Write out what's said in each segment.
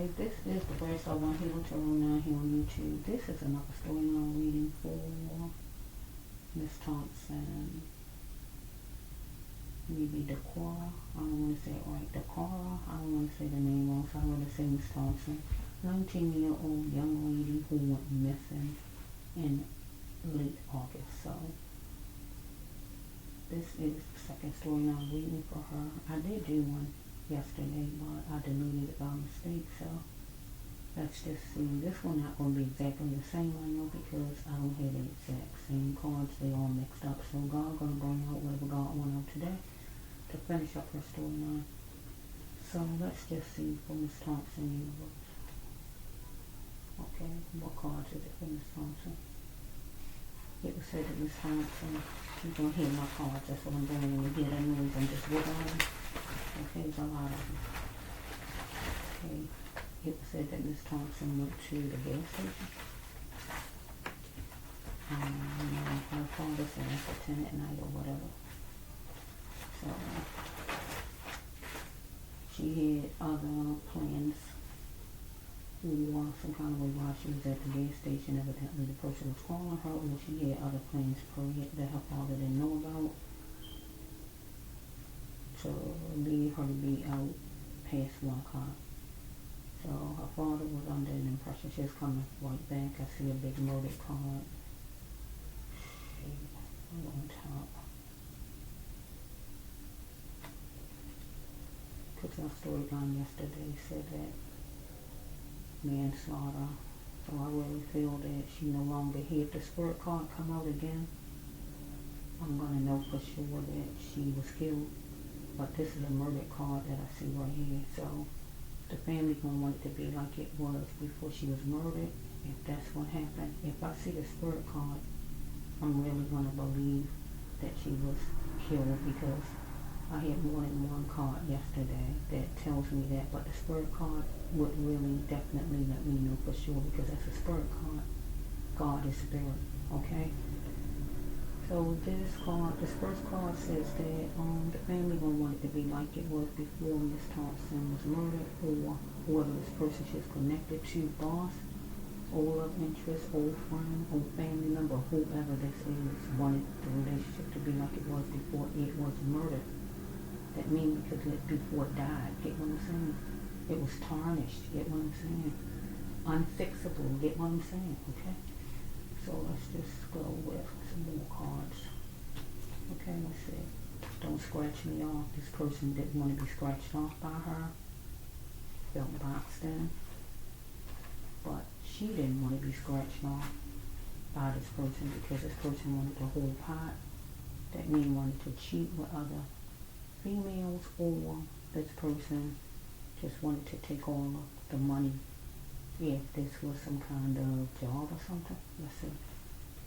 Okay, this is the first I want Halo Tarot 9 here on YouTube. This is another storyline reading for Miss Thompson. Maybe Dacara. I don't want to say it right. Dacara. I don't want to say the name wrong, so I'm going to say Miss Thompson. 19-year-old young lady who went missing in late August. So this is the second storyline reading for her. I did do one yesterday, but I deleted it by mistake, so let's just see. This one not going to be exactly the same, I know, because I don't have the exact same cards. They all mixed up, so God going to bring out whatever God want out today to finish up her storyline. So let's just see for Miss Thompson universe. Okay, what cards is it for Miss Thompson? It was said that Miss Thompson, you're going to hear my cards, that's what I'm doing. When you hear that noise, I'm just whittling. Okay, there's a lot of them. Okay, it was said that Miss Thompson went to the gas station. Her father said after 10 at night or whatever. So, she had other plans or some kind of way while she was at the gas station. Evidently the person was calling her, or she had other plans that her father didn't know about, to leave her to be out past 1 o'clock. So her father was under an impression she was coming right back. I see a big loaded card. On top. Because our storyline yesterday said that manslaughter. So I really feel that she no longer here. If the spirit card come out again, I'm going to know for sure that she was killed. But this is a murder card that I see right here. So the family going to want it to be like it was before she was murdered. If that's what happened. If I see the spirit card, I'm really going to believe that she was killed, because I had more than one card yesterday that tells me that. But the spirit card would really definitely let me know for sure, because that's a spirit card. God is spirit. Okay? So this card, this first card says that the family gonna want it to be like it was before Miss Thompson was murdered, or whoever this person she's connected to, boss, old love interest, old friend, old family member, whoever this is, wanted the relationship to be like it was before it was murdered. That means because before it died, get what I'm saying? It was tarnished, get what I'm saying? Unfixable, get what I'm saying, okay? So let's just go with some more cards. Okay, let's see. Don't scratch me off. This person didn't want to be scratched off by her. Felt boxed in. But she didn't want to be scratched off by this person, because this person wanted the whole pot. That means wanted to cheat with other females, or this person just wanted to take all of the money. If this was some kind of job or something, let's see.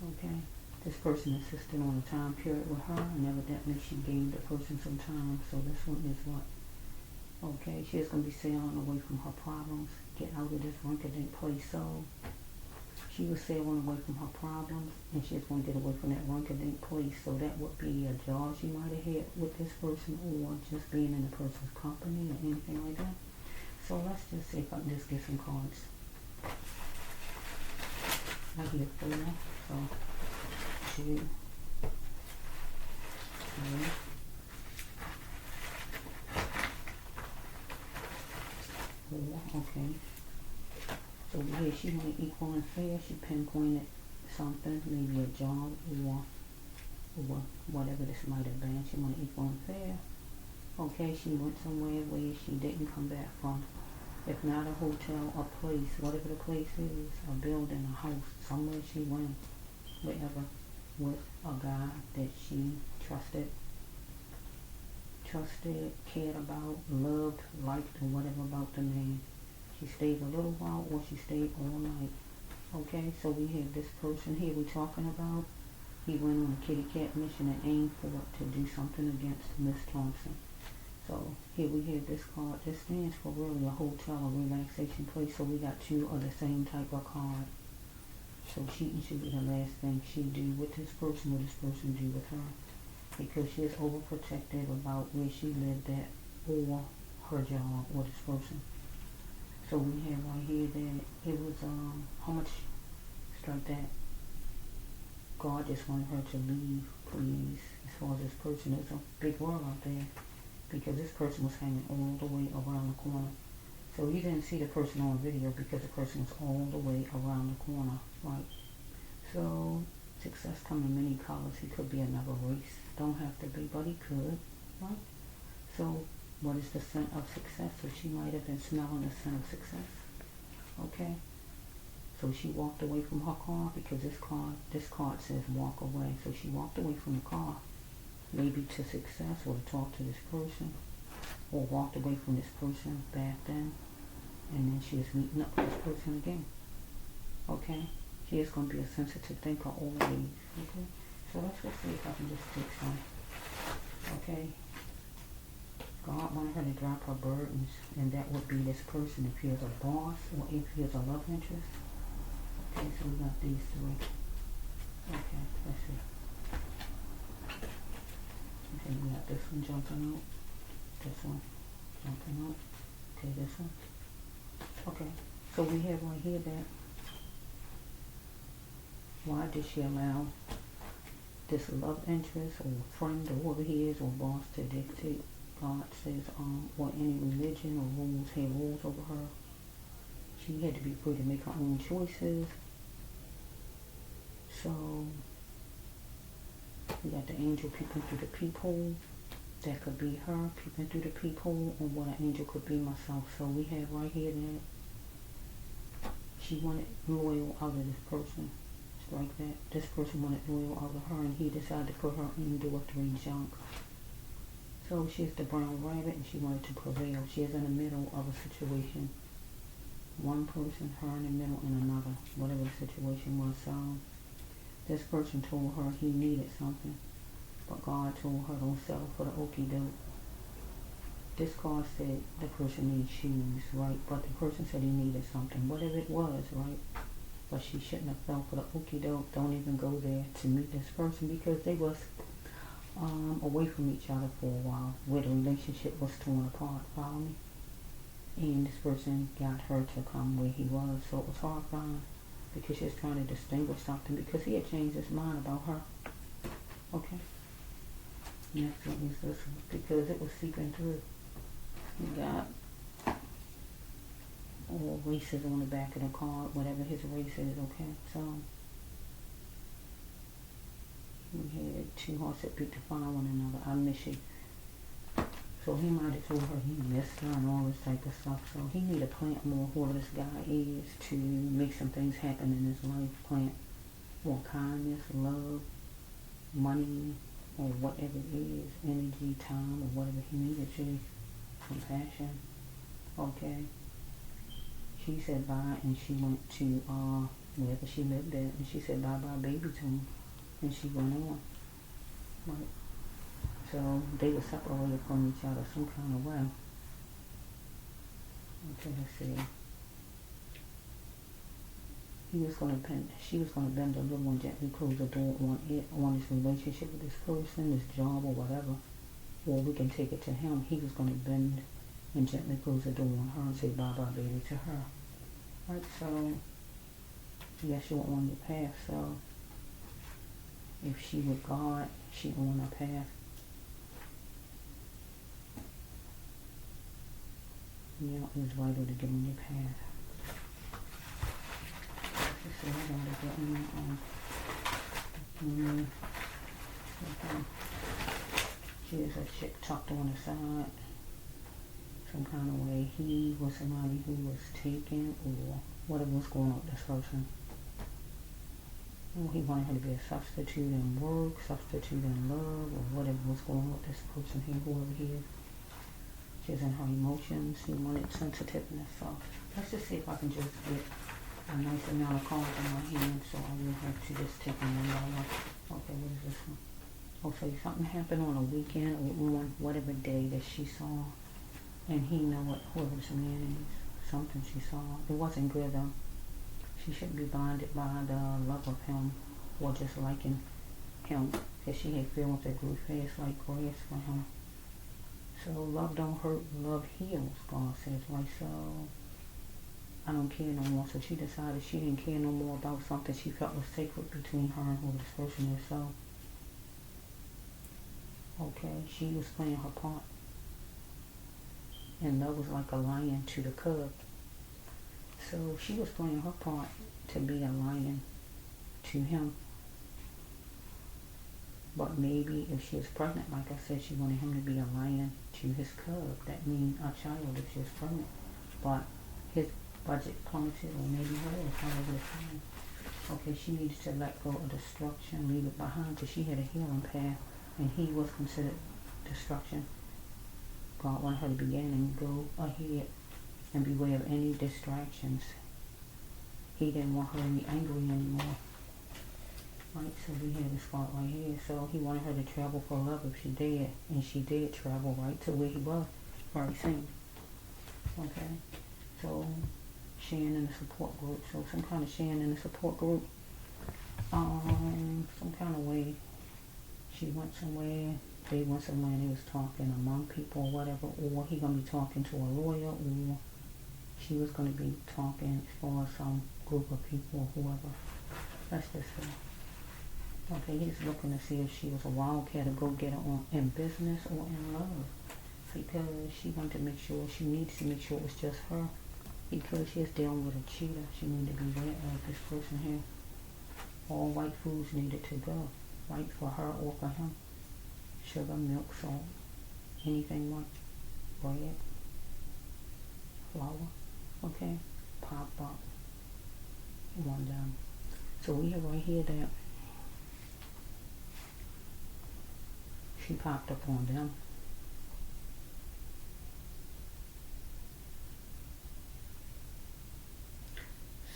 Okay, this person insisted on a time period with her, and evidently she gave the person some time. So this one is what? Okay, she's going to be sailing away from her problems, get out of this rinky-dink place. So she was sailing away from her problems, and she's going to get away from that rinky-dink place. So that would be a job she might have had with this person, or just being in a person's company, or anything like that. So let's just see if I can just get some cards. I get 4, so 2, 3, 4, okay. So yeah, she wanted equal and fair. She pinpointed something, maybe a job, or whatever this might have been. She wanted equal and fair. Okay, she went somewhere where she didn't come back from. If not a hotel, a place, whatever the place is, a building, a house, somewhere she went, wherever, with a guy that she trusted, cared about, loved, liked, or whatever about the man. She stayed a little while, or she stayed all night. Okay, so we have this person here we're talking about. He went on a kitty cat mission and aimed for to do something against Miss Thompson. So here we have this card. This stands for really a hotel or relaxation place. So we got 2 of the same type of card. So cheating should be the last thing she do with this person, or this person do with her, because she is overprotective about where she lived at, or her job, or this person. So we have right here that it was, how much strike that? God just wanted her to leave, please, as far as this person. There's a big world out there, because this person was hanging all the way around the corner. So you didn't see the person on video because the person was all the way around the corner, right? So success comes in many colors. He could be another race. Don't have to be, but he could, right? So what is the scent of success? So she might have been smelling the scent of success. Okay? So she walked away from her car because this card says walk away. So she walked away from the car, maybe to success or to talk to this person, or walked away from this person, backed in, and then she is meeting up with this person again. Okay? She is going to be a sensitive thinker always. Okay? So let's just see if I can just take some. Okay? God wanted her to drop her burdens, and that would be this person if he is a boss or if he is a love interest. Okay, so we got these three. Okay, let's see. Okay, we got this one jumping out. This one jumping out. Okay, this one. Okay, so we have right here that why did she allow this love interest or friend or whoever he is or boss to dictate? God says, or any religion or rules, had rules over her. She had to be free to make her own choices. So we got the angel peeping through the peephole. That could be her peeping through the peephole, or what an angel could be myself. So we have right here that she wanted loyal out of this person. It's like that. This person wanted loyal out of her, and he decided to put her in door 3 junk. So she's the brown rabbit, and she wanted to prevail. She is in the middle of a situation. One person, her in the middle, and another, whatever the situation was. So this person told her he needed something, but God told her don't settle for the okie doke. This card said the person needs shoes, right? But the person said he needed something, whatever it was, right? But she shouldn't have fell for the okie doke. Don't even go there to meet this person, because they was away from each other for a while, where the relationship was torn apart. Follow me? And this person got her to come where he was, so it was horrifying, because she was trying to distinguish something, because he had changed his mind about her. Okay? Next one is this one, because it was seeping through. We got all races on the back of the card, whatever his race is. Okay, so we had 2 hearts that beat to find one another. I miss you. So he might have told her he missed her and all this type of stuff. So he need to plant more, whoever this guy is, to make some things happen in his life. Plant more kindness, love, money, or whatever it is, energy, time, or whatever he needed to. Compassion. Okay. She said bye, and she went to wherever she lived at, and she said bye baby to him, and she went on. Right. So they were separated from each other some kind of way. Okay, let's see. She was gonna bend a little and gently close the door on this relationship with this person, this job, or whatever. Or we can take it to him. He was gonna bend and gently close the door on her and say bye baby to her. Right, so yes, you're on your path. So if she with God, she on her path. Yeah, it's vital to get on your path. So I gotta get okay. Here's a chick tucked on the side. Some kind of way. He was somebody who was taken, or whatever was going on with this person. Or he wanted her to be a substitute in work, substitute in love, or whatever was going on with this person here, whoever he is. She's in her emotions. He wanted sensitiveness. So let's just see if I can just get a nice amount of cards in my hand, so I will have to just take them one by one. Okay, what is this one? Okay, something happened on a weekend or on whatever day that she saw, and he know what whoever this man is. Something she saw. It wasn't good though. She shouldn't be blinded by the love of him, or just liking him, because she had feelings that grew fast like grass for him. So love don't hurt, love heals, God says, right? So I don't care no more. So she decided she didn't care no more about something she felt was sacred between her and who this person is. So, okay, she was playing her part. And love was like a lion to the cub. So she was playing her part to be a lion to him. But maybe if she was pregnant, like I said, she wanted him to be a lion to his cub. That means a child if she was pregnant. But his budget plummeted, or maybe hers, however it's time. Okay, she needed to let go of destruction, leave it behind, because she had a healing path, and he was considered destruction. God wanted her to begin and go ahead and beware of any distractions. He didn't want her to be angry anymore. Right, so we had this spot right here. So he wanted her to travel for love if she did, and she did travel right to where he was, very soon. Okay, so sharing in the support group. So some kind of sharing in the support group. Some kind of way. She went somewhere, they went somewhere and they was talking among people or whatever, or he gonna be talking to a lawyer, or she was gonna be talking as far as some group of people or whoever. That's just it. Okay, he's looking to see if she was a wildcat or go-getter in business or in love. Because she wanted to make sure, she needs to make sure it was just her. Because she's dealing with a cheater. She needed to be aware of this person here. All white foods needed to go. Right, for her or for him. Sugar, milk, salt, anything white. Bread, flour, okay, pop up. One down. So we have right here that she popped up on them.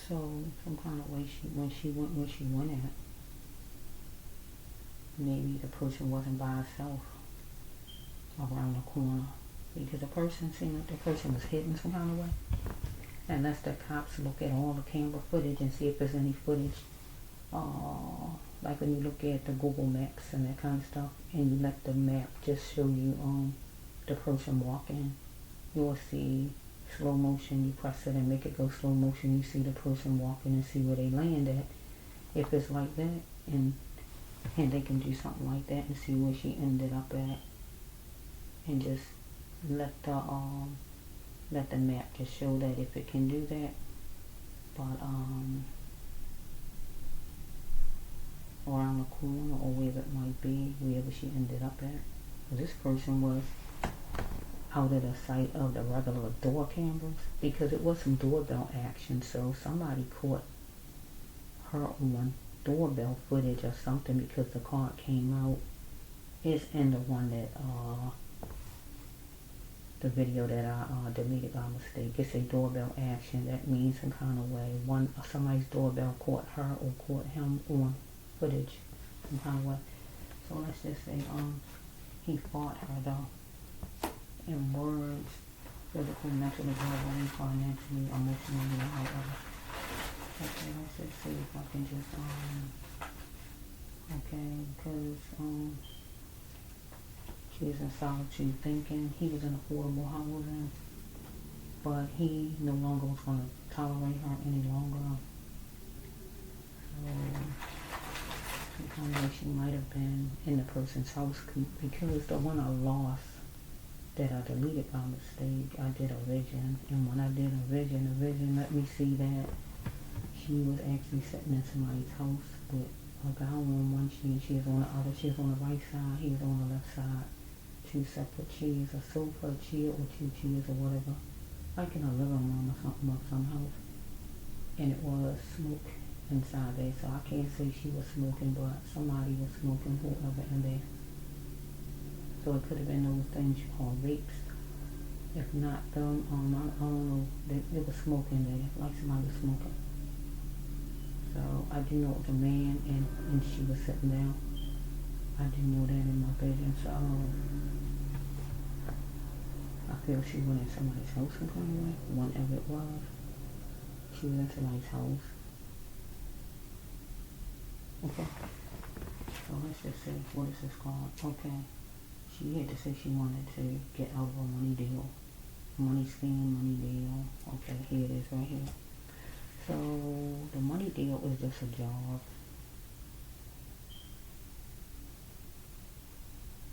So some kind of way when she went at, maybe the person wasn't by herself around the corner, because the person seemed like the person was hidden some kind of way. Unless the cops look at all the camera footage and see if there's any footage, like when you look at the Google Maps and that kind of stuff, and you let the map just show you the person walking, you'll see slow motion. You press it and make it go slow motion. You see the person walking and see where they land at. If it's like that, and they can do something like that and see where she ended up at, and just let the map just show that if it can do that. But around the corner or wherever it might be, wherever she ended up at. This person was out of the sight of the regular door cameras, because it was some doorbell action, so somebody caught her on doorbell footage or something, because the card came out. It's in the one that the video that I deleted by mistake. It's a doorbell action. That means some kind of way somebody's doorbell caught her or caught him on footage some kind of way. So let's just say he fought her though, in words, physical, mentally, verbally, financially, emotionally, however. Okay, let's just see if I can just okay, because she was in solitude thinking. He was in affordable housing, but he no longer was going to tolerate her any longer. So some kind of way she might have been in the person's house, because the one I lost that I deleted by mistake, I did a vision, and when I did a vision, the vision let me see that she was actually sitting in somebody's house with a guy on one chair, she was on the other, she was on the right side, he was on the left side. Two separate chairs, a sofa, a chair, or two chairs, or whatever, like in a living room or something of some house. And it was smoke inside there, so I can't say she was smoking, but somebody was smoking, whoever in there. So it could have been those things you call vapes. If not them, I don't know, there was smoke in there, like somebody was smoking. So I do know it was a man, and she was sitting down. I do know that in my vision, so I feel she went in somebody's house some kind of way, whenever it was. She was in somebody's house. Okay. So let's just say, what is this called? Okay. She had to say she wanted to get out of a money deal. Money scheme, money deal. Okay, here it is right here. So the money deal is just a job.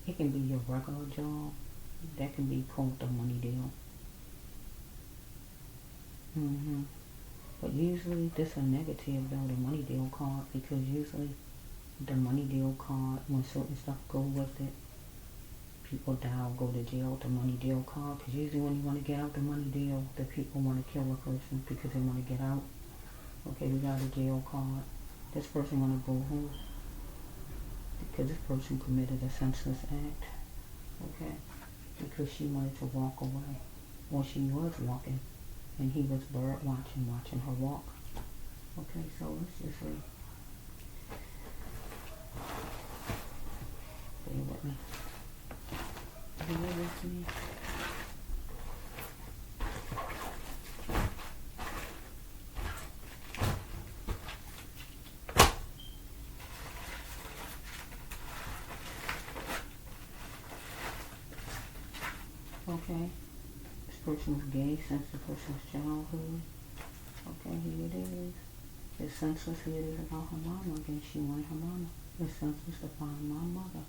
It can be your regular job. That can be called the money deal. But usually this a negative though, the money deal card, because usually the money deal card, when certain stuff go with it, people die or go to jail with the money deal card. Because usually when you want to get out the money deal, the people want to kill a person because they want to get out. Okay, we got a jail card. This person want to go home because this person committed a senseless act. Okay, because she wanted to walk away. Well, she was walking, and he was bird watching her walk. Okay, so let's just see. Stay with me. Stay with me. Okay, this person was gay since the person's childhood. Okay, here it is. It's senseless. Here it is about her mama. Again, she wanted her mama. It's senseless to find my mother.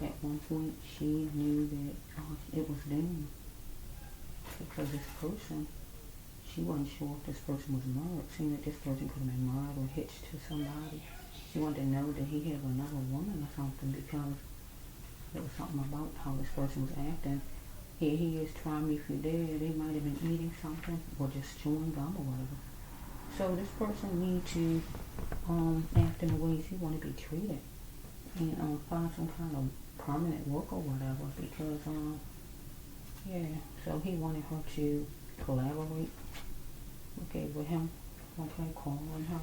At one point, she knew that it was them. Because this person, she wasn't sure if this person was murdered. Seeing that this person could have been murdered or hitched to somebody. She wanted to know that he had another woman or something, because there was something about how this person was acting. Here he is, try me if you're dead. They might have been eating something or just chewing gum or whatever. So this person need to act in the ways he want to be treated, and find some kind of permanent work or whatever, because yeah, so he wanted her to collaborate, okay, with him, okay, calling her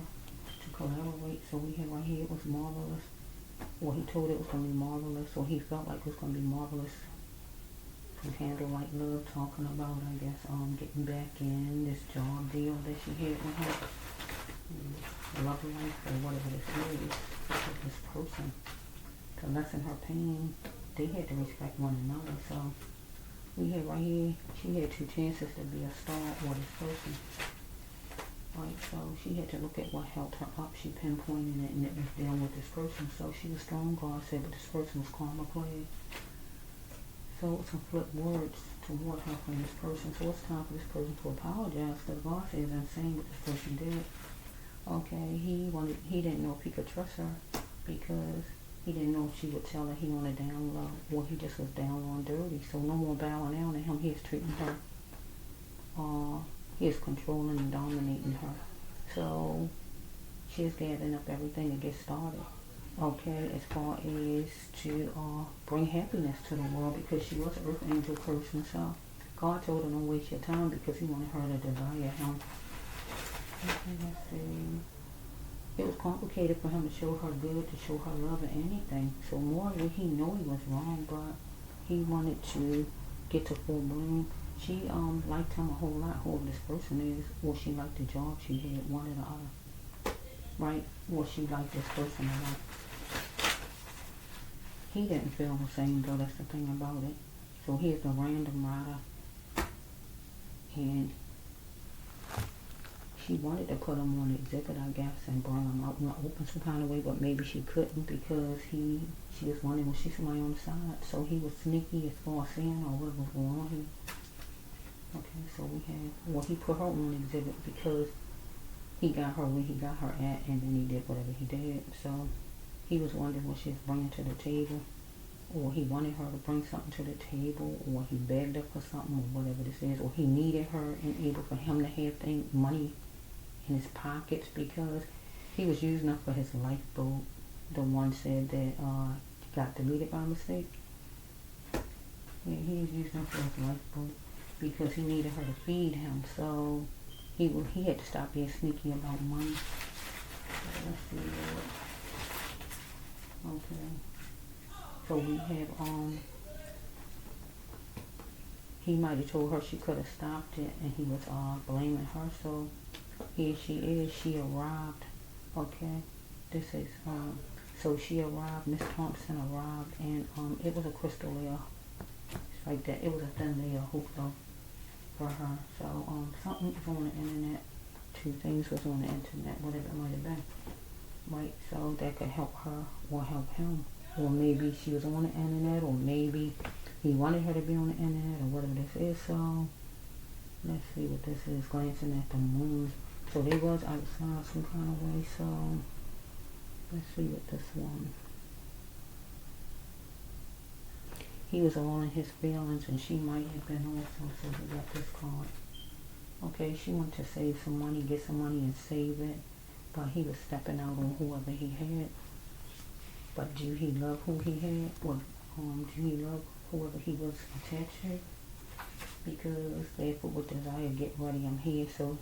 to collaborate. So we have right here, it was marvelous, or he told it was going to be marvelous, or he felt like it was going to be marvelous. Handle like love, talking about, I guess, getting back in this job deal that she had with him, love life or whatever this is, with this person, to lessen her pain. They had to respect one another. So we had right here, she had two chances to be a star or this person. Right, so she had to look at what helped her up. She pinpointed it, and it was dealing with this person. So she was strong, God said, but this person was karma played. So it's some flip words toward her from this person. So it's time for this person to apologize, because God says it's insane what this person did. Okay, he didn't know if he could trust her, because he didn't know if she would tell her he wanted down low, or he just was down on dirty. So no more bowing down to him. He is treating her. He is controlling and dominating her. So she's gathering up everything to get started. Okay, as far as to bring happiness to the world, because she was an earth angel person. So God told her don't waste your time, because he wanted her to desire him. Okay, let's see. It was complicated for him to show her good, to show her love or anything. So morally he knew he was wrong, but he wanted to get to full bloom. She liked him a whole lot, whoever this person is, or she liked the job she had, one or the other. Right? Or she liked this person a lot. He didn't feel the same though, that's the thing about it. So here's the random rider, and she wanted to put him on exhibit, I guess, and bring him out in the open some kind of way, but maybe she couldn't, because she was wondering, was she somebody on the side? So he was sneaky as far as seeing or what was going on here. Okay, so we had, well, he put her on exhibit because he got her where he got her at, and then he did whatever he did. So he was wondering what she was bringing to the table, or he wanted her to bring something to the table, or he begged her for something, or whatever this is, or he needed her and able for him to have money in his pockets, because he was using her for his lifeboat. The one said that got deleted by mistake. Yeah, he was using her for his lifeboat because he needed her to feed him. So he had to stop being sneaky about money. So let's see. Okay. So we have he might have told her she could have stopped it, and he was blaming her. So here she is. She arrived. Okay. This is so she arrived. Miss Thompson arrived, and it was a crystal layer. It's like that. It was a thin layer hoop though for her. So something was on the internet two things was on the internet, whatever it might have been. Right, so that could help her or help him. Or maybe she was on the internet, or maybe he wanted her to be on the internet, or whatever this is. So let's see what this is. Glancing at the moon. So they was outside some kind of way. So let's see what this one. He was all in his feelings, and she might have been also. So we got this card. Okay, she wanted to save some money, get some money and save it. But he was stepping out on whoever he had. But do he love who he had? Or do he love whoever he was attached to? Because therefore with desire, get ready, I'm here. So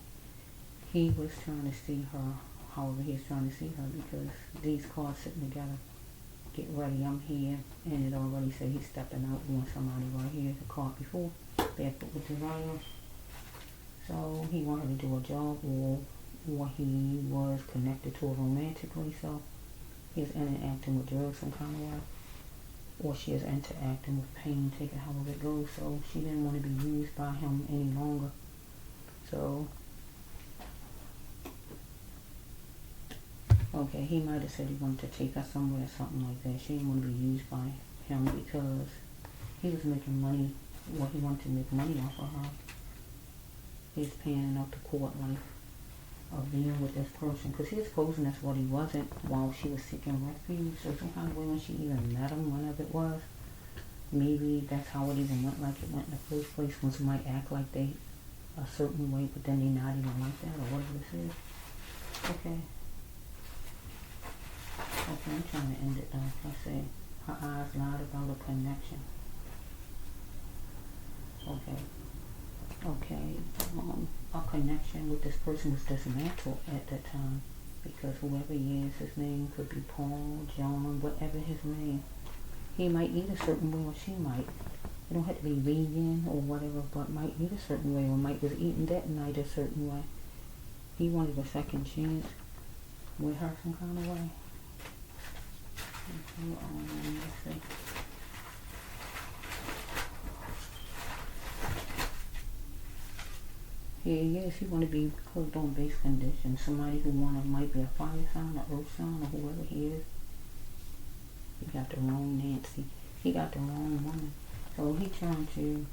he was trying to see her, however he's trying to see her, because these cards sitting together. Get ready, I'm here. And it already said he's stepping out on somebody right here, the card before. Therefore with desire. So he wanted to do a job, or he was connected to her romantically, so he is interacting with drugs some kind of way. Or she is interacting with pain, take it however it goes. So she didn't want to be used by him any longer. So, okay, he might have said he wanted to take her somewhere or something like that. She didn't want to be used by him because he was making money, or he wanted to make money off of her. He's panning out the court life of being with this person, because he was posing as what he wasn't while she was seeking refuge. So some kind of way when she even met him, whenever it was, maybe that's how it even went like it went in the first place. When somebody act like they a certain way, but then they not even like that, or whatever this is. Okay. Okay, I'm trying to end it though. I say her eyes lied about a connection. Okay. Okay, a connection with this person was dismantled at that time, because whoever he is, his name could be Paul, John, whatever his name. He might eat a certain way, or she might. It don't have to be vegan or whatever, but might eat a certain way, or might was eating that night a certain way. He wanted a second chance with her some kind of way. Okay, let's see. Yeah, yes, he want to be hooked on base conditions. Somebody who might be a fire sign, or earth sign, or whoever he is. He got the wrong Nancy. He got the wrong woman. So he trying to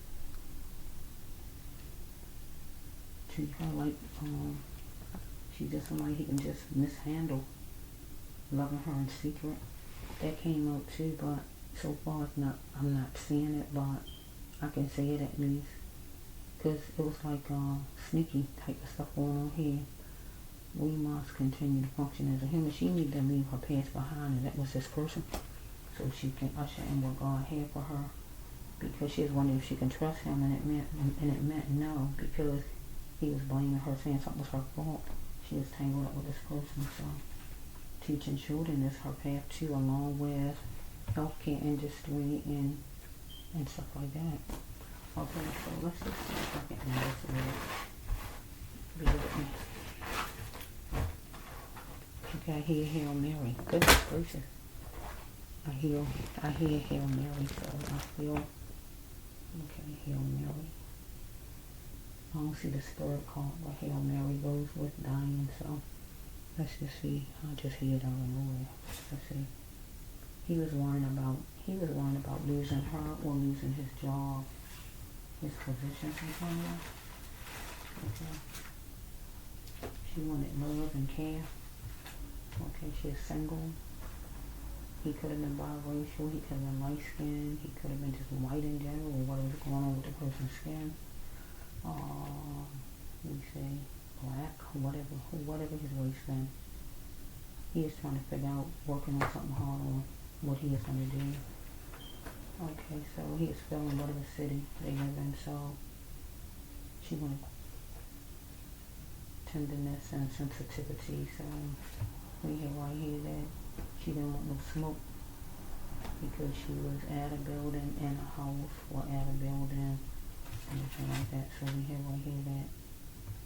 treat her like she's just somebody he can just mishandle, loving her in secret. That came out too, but so far it's not. I'm not seeing it, but I can say it at least. Because it was like sneaky type of stuff going on here. We must continue to function as a human. She needed to leave her past behind, and that was this person. So she can usher in what God had for her. Because she was wondering if she can trust him, and it meant no, because he was blaming her, saying something was her fault. She was tangled up with this person. So teaching children is her path too, along with healthcare industry and stuff like that. Okay, so let's just see if I can end this a little. Be with me. Okay, I hear Hail Mary. Goodness gracious. I hear Hail Mary, so I feel, okay, Hail Mary. I don't see the spirit card, but Hail Mary goes with dying, so let's just see. I'll just hear it out of nowhere. Let's see. He was worrying about losing her or losing his job. His position somewhere. Okay. She wanted love and care. Okay, she is single. He could have been biracial, he could have been light skinned, he could have been just white in general, or what was going on with the person's skin. We say black, whatever his race then. He is trying to figure out, working on something hard on what he is going to do. Okay, so he is feeling whatever city they live in, so she wanted tenderness and sensitivity, so we hear right here that she didn't want no smoke because she was at a building, in a house, or at a building, anything like that. So we hear right here that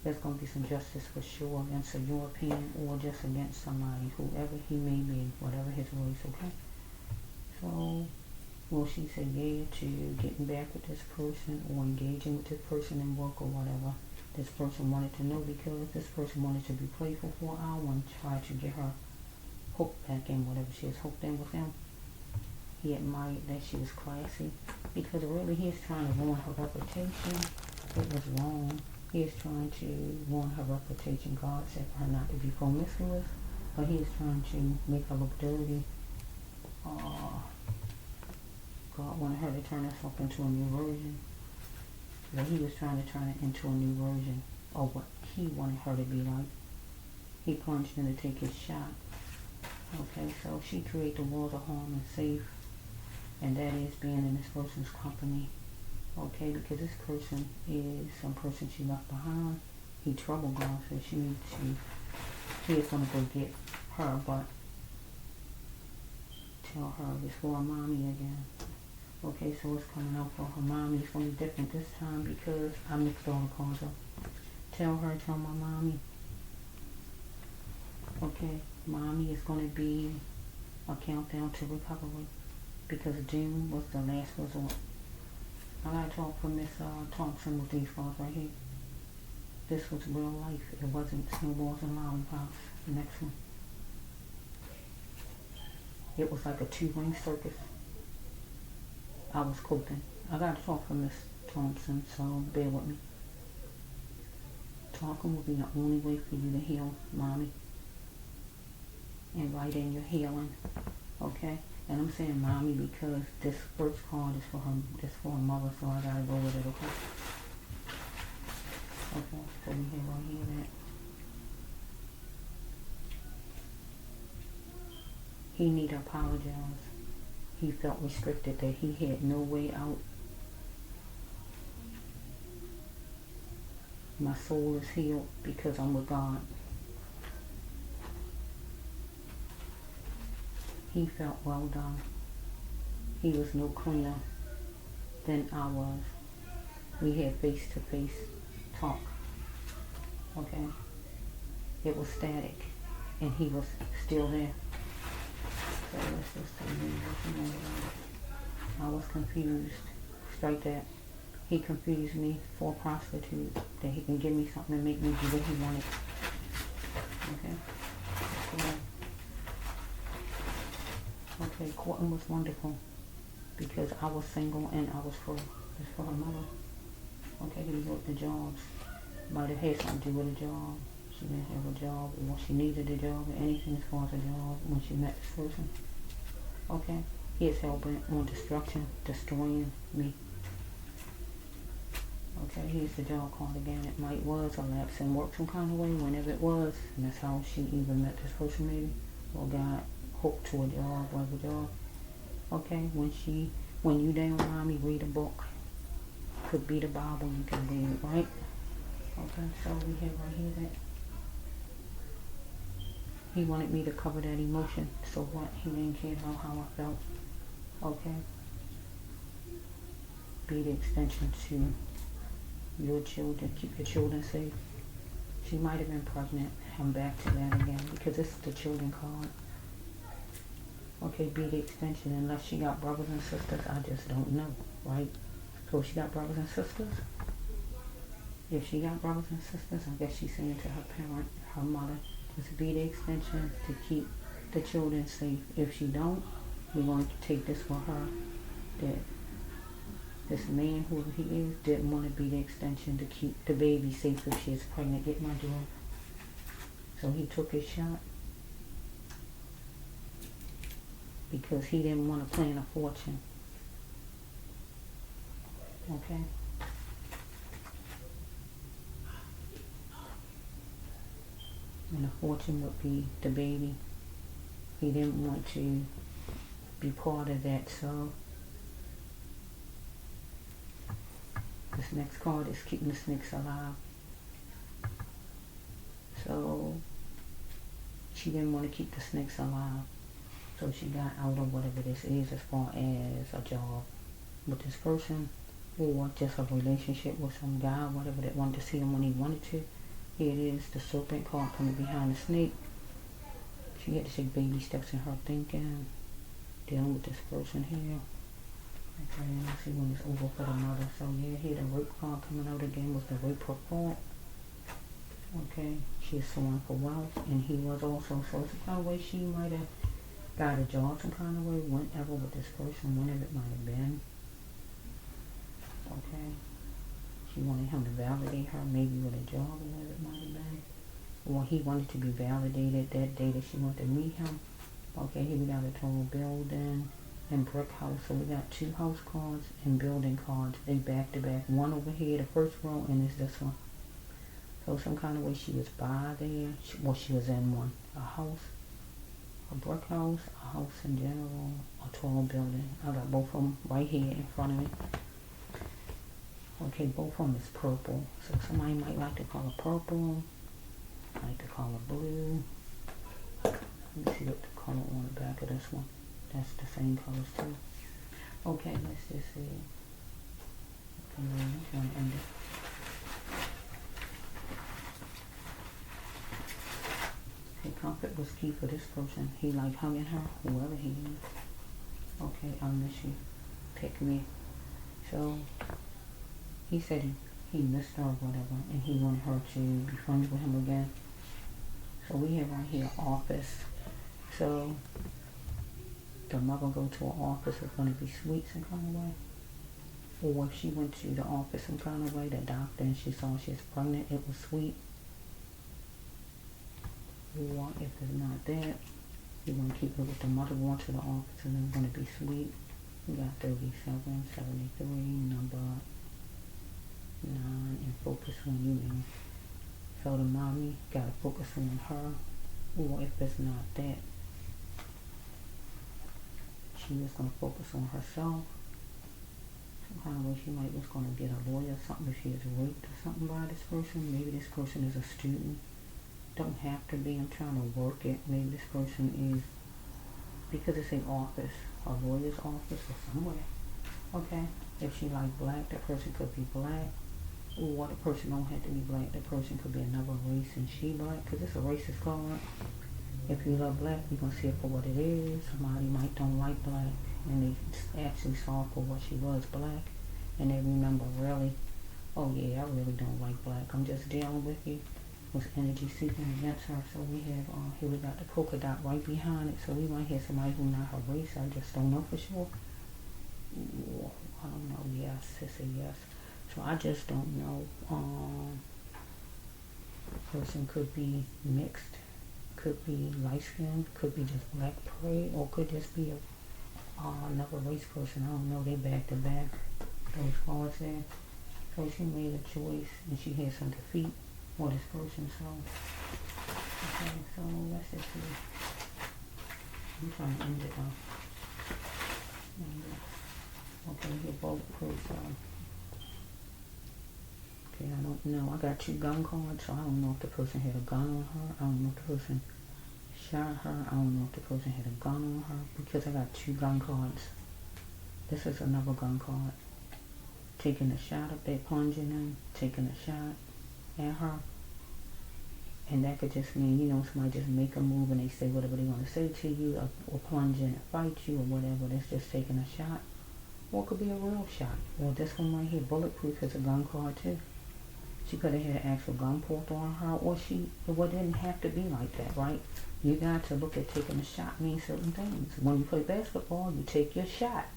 there's going to be some justice for sure against a European, or just against somebody, whoever he may be, whatever his race, okay? So will she say yeah to getting back with this person, or engaging with this person in work or whatever? this person wanted to know because this person wanted to be playful for an hour and tried to get her hooked back in whatever she was hooked in with him. He admired that she was classy because really he is trying to ruin her reputation. It was wrong. He is trying to ruin her reputation. God said for her not to be promiscuous, but he is trying to make her look dirty. God wanted her to turn herself into a new version. But he was trying to turn it into a new version of what he wanted her to be like. He plunged in to take his shot. Okay, so she created the world of harm and safe, and that is being in this person's company. Okay, because this person is some person she left behind. He troubled God, so he is going to go get her, but tell her it's for her mommy again. Okay, so it's coming out for her mommy. It's going to be different this time because I mixed all the cards up. Tell my mommy. Okay, mommy is going to be a countdown to recovery because June was the last resort. I gotta talk for Miss Thompson with these cards right here. This was real life. It wasn't snowballs and lollipops. The next one. It was like a 2-ring circus. I was coping. I gotta talk for Miss Thompson, so bear with me. Talking will be the only way for you to heal, mommy. And write in your healing. Okay? And I'm saying mommy because this first card is for her mother, so I gotta go with it, okay? Okay, so we have right here that he need to apologize. He felt restricted, that he had no way out. My soul is healed because I'm with God. He felt well done. He was no cleaner than I was. We had face-to-face talk. Okay? It was static, and he was still there. So let's just see. I was confused. Strike that. He confused me for a prostitute, that he can give me something and make me do what he wanted. Okay? Okay, courting was wonderful because I was single and I was free. It's for her mother. Okay, he worked the jobs. Might have had something to do with a job. She didn't have a job, or she needed a job, or anything as far as a job when she met this person. Okay, he is hell-bent on destruction, destroying me. Okay, here's the job card again. It might was a lapse in work some kind of way, whenever it was, and that's how she even met this person maybe, or got hooked to a job, whatever job. Okay, when you down, mommy, read a book. Could be the Bible, you can read, right? Okay, so we have right here that he wanted me to cover that emotion. So what? He didn't care about how I felt. Okay? Be the extension to your children. Keep your children safe. She might have been pregnant. I'm back to that again because this is the children card. Okay, be the extension. Unless she got brothers and sisters, I just don't know, right? So she got brothers and sisters. If she got brothers and sisters, I guess she's saying to her parent, her mother, just be the extension to keep the children safe. If she don't, we're going to take this for her, that this man, who he is, didn't want to be the extension to keep the baby safe if she is pregnant. Get my drug. So he took his shot because he didn't want to plan a fortune. Okay? And the fortune would be the baby. He didn't want to be part of that, so this next card is keeping the snakes alive. So she didn't want to keep the snakes alive. So she got out of whatever this is as far as a job with this person or just a relationship with some guy, whatever, that wanted to see him when he wanted to. Here it is, the serpent card coming behind the snake. She had to take baby steps in her thinking, dealing with this person here. Okay, let's see when it's over for the mother. So yeah, here the rape card coming out again was the rape report. Okay, she's suing for wealth, and he was also, so some kind of way she might have got a job some kind of way, whenever with this person, whenever it might have been. Okay, she wanted him to validate her, maybe with a job or whatever it might have been. Or he wanted to be validated that day that she wanted to meet him. Okay, here we got a total building and brick house. So we got 2 house cards and building cards. They back to back. One over here, the first row, and it's this one. So some kind of way she was by there. She was in one. A house, a brick house, a house in general, a tall building. I got both of them right here in front of me. Okay, both of them is purple. So somebody might like to call it purple. I like to call it blue. Let me see what the color on the back of this one. That's the same colors too. Okay, let's just see. Okay, I'm going to end it. Okay, comfort was key for this person. He like hugging her, whoever he is. Okay, I'll miss you. Pick me. So, he said he missed her or whatever, and he wanted her to be friends with him again. So we have right here office. So the mother go to an office is going to be sweet some kind of way. Or if she went to the office some kind of way, the doctor, and she saw she's pregnant, it was sweet. Or if it's not that, you're going to keep it with the mother going to the office and it's going to be sweet. We got 37, 73, number 9, and focus on you now. So the mommy got to focus on her, or if it's not that, she is going to focus on herself. Some kind of way she might just going to get a lawyer or something if she is raped or something by this person. Maybe this person is a student. Don't have to be. I'm trying to work it. Maybe this person is, because it's an office, a lawyer's office or somewhere. Okay, if she like black, that person could be black. Or the person don't have to be black. The person could be another race and she black, because it's a racist card. If you love black, you're going to see it for what it is. Somebody might don't like black, and they actually saw for what she was, black. And they remember really, oh yeah, I really don't like black. I'm just dealing with you. Was energy seeking against her. So we have, here we got the polka dot right behind it. So we might have somebody who not her race. I just don't know for sure. Ooh, I don't know. Yes, it's a yes. So I just don't know. Person could be mixed, could be light skinned, could be just black prey, or could just be another race person. I don't know. They back to back those cards there. So she made a choice and she had some defeat for this person. So okay, so let's just see. I'm trying to end it though. Okay, here both proofs. Okay, I don't know. I got 2 gun cards, so I don't know if the person had a gun on her. I don't know if the person shot her. I don't know if the person had a gun on her, because I got 2 gun cards. This is another gun card. Taking a shot up there, plunging in, taking a shot at her. And that could just mean, you know, somebody just make a move and they say whatever they want to say to you, or plunge in and fight you or whatever. That's just taking a shot. Or it could be a real shot. Well, this one right here, bulletproof, is a gun card too. She could have had an actual gun pulled on her, or it didn't have to be like that, right? You got to look at taking a shot means certain things. When you play basketball, you take your shot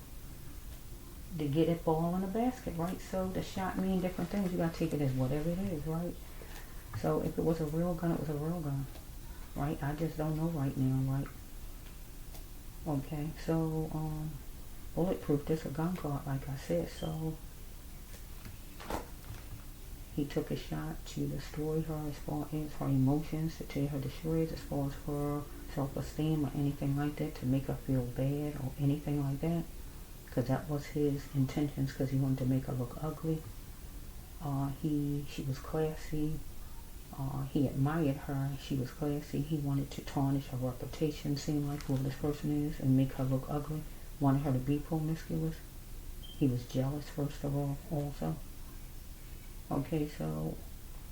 to get that ball in the basket, right? So the shot means different things. You got to take it as whatever it is, right? So if it was a real gun, it was a real gun, right? I just don't know right now, right? Okay, so bulletproof, this a gun card, like I said. So he took a shot to destroy her as far as her emotions, to tear her to shreds as far as her self-esteem or anything like that, to make her feel bad or anything like that, because that was his intentions, because he wanted to make her look ugly. She was classy. He admired her. She was classy. He wanted to tarnish her reputation, seem like whoever this person is, and make her look ugly. Wanted her to be promiscuous. He was jealous, first of all, also. Okay, so,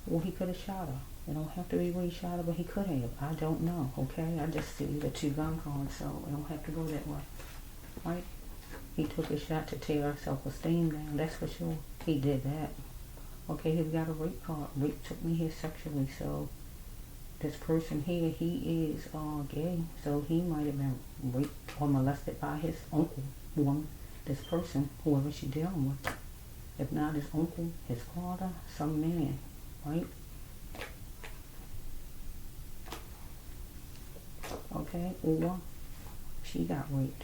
well, he could have shot her. It don't have to be where he shot her, but he could have. I don't know, okay? I just see the 2 gun cards, so it don't have to go that way, right? He took a shot to tear her self-esteem down, that's for sure. He did that. Okay, here we got a rape card. Rape took me here sexually, so this person here, he is gay, so he might have been raped or molested by his uncle, woman, this person, whoever she's dealing with. If not his uncle, his father, some man, right? Okay, or she got raped,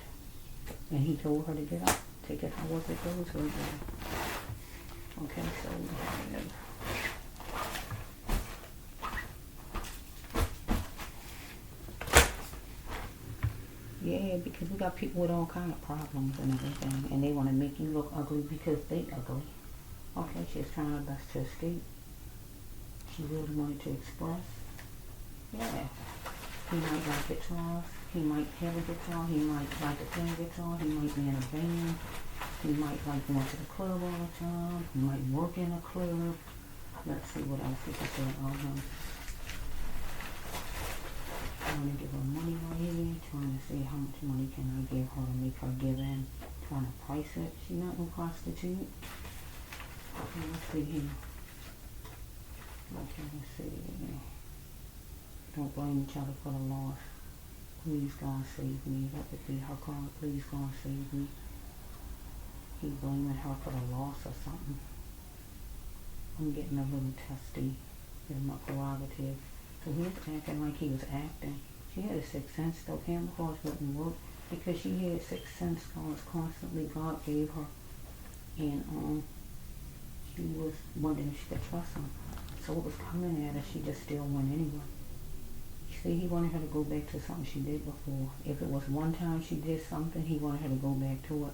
and he told her to get out. Take it however it goes with her. Okay, so we have yeah, because we got people with all kind of problems and everything, and they want to make you look ugly because they ugly. Okay, she's trying her best to escape. She really wanted to express. Yeah. He might like guitars. He might have a guitar. He might like to play a guitar. He might be in a band. He might like going to the club all the time. He might work in a club. Let's see what else we can say about him. Trying to give her money right here. Trying to see how much money can I give her to make her give in. Trying to price it. She's not no prostitute. Okay, let's see here. Okay, let's see. Don't blame each other for the loss. Please, God, save me. That would be her card. Please, God, save me. He blaming her for the loss or something. I'm getting a little testy in my prerogative. So he was acting like he was acting. She had a sixth sense, though. Camera cards wouldn't work because she had sixth sense cards constantly. God gave her, and she was wondering if she could trust him. So it was coming at her. She just still went anyway. See, he wanted her to go back to something she did before. If it was one time she did something, he wanted her to go back to it.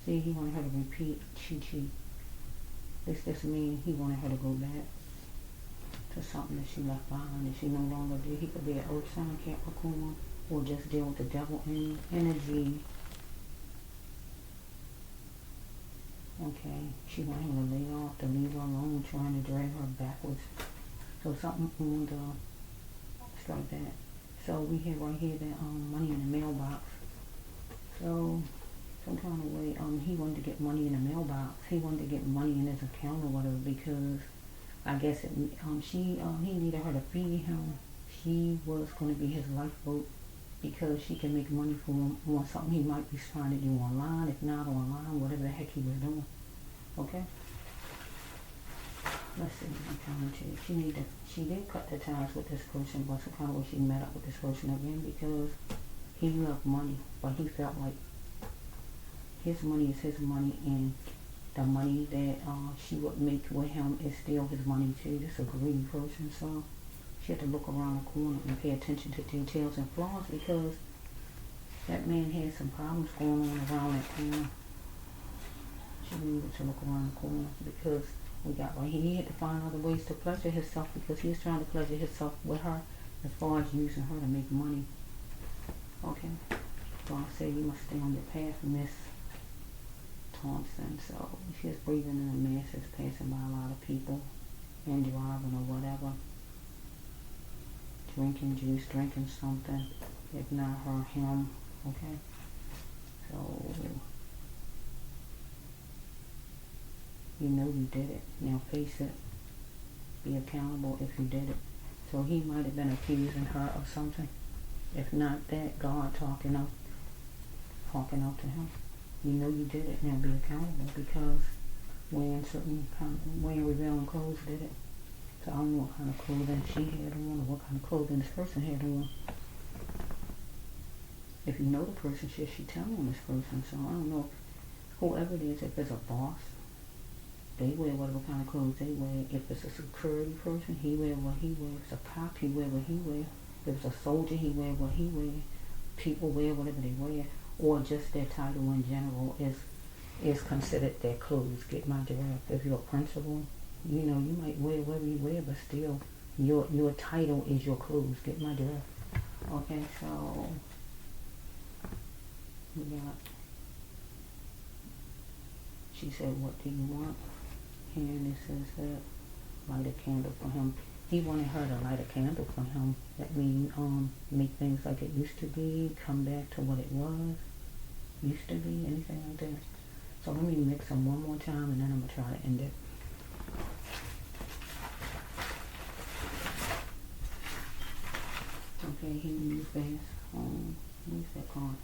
See, he wanted her to repeat chi-chi. This just means he wanted her to go back to something that she left behind that she no longer did. He could be an earth sign, Capricorn, or just deal with the devil energy. Okay, she wanted him to lay off, to leave her alone, trying to drag her backwards. So something on the like that. So we have right here that money in the mailbox. So some kind of way he wanted to get money in the mailbox. He wanted to get money in his account or whatever because I guess he needed her to feed him. She was going to be his lifeboat because she can make money for him on something he might be trying to do online, if not online, whatever the heck he was doing. Okay. Let's see, I'm trying to, she did cut the ties with this person, but some kind of way she met up with this person again because he loved money, but he felt like his money is his money and the money that she would make with him is still his money too. This is a greedy person, so she had to look around the corner and pay attention to details and flaws because that man had some problems going on around that corner. She needed to look around the corner because we got right here. He had to find other ways to pleasure himself because he was trying to pleasure himself with her as far as using her to make money. Okay. So I say you must stay on your path, Miss Thompson. So she's breathing in the masses, passing by a lot of people and driving or whatever. Drinking juice, drinking something. If not her, him. Okay. So you know you did it. Now face it. Be accountable if you did it. So he might have been accusing her of something. If not that, God talking out to him. You know you did it. Now be accountable because wearing revealing clothes did it. So I don't know what kind of clothing she had on or what kind of clothing this person had on. If you know the person, she tell on this person. So I don't know whoever it is, if it's a boss, they wear whatever kind of clothes they wear. If it's a security person, he wear what he wears. If it's a cop, he wear what he wear. If it's a soldier, he wear what he wear. People wear whatever they wear. Or just their title in general is considered their clothes. Get my giraffe. If you're a principal, you know, you might wear whatever you wear, but still, your title is your clothes. Get my giraffe. Okay, so we got, she said, what do you want? And it says that light a candle for him. He wanted her to light a candle for him. That means make things like it used to be, come back to what it was, used to be, anything like that. So let me mix them one more time and then I'm going to try to end it. Okay, he moved fast. What's that called?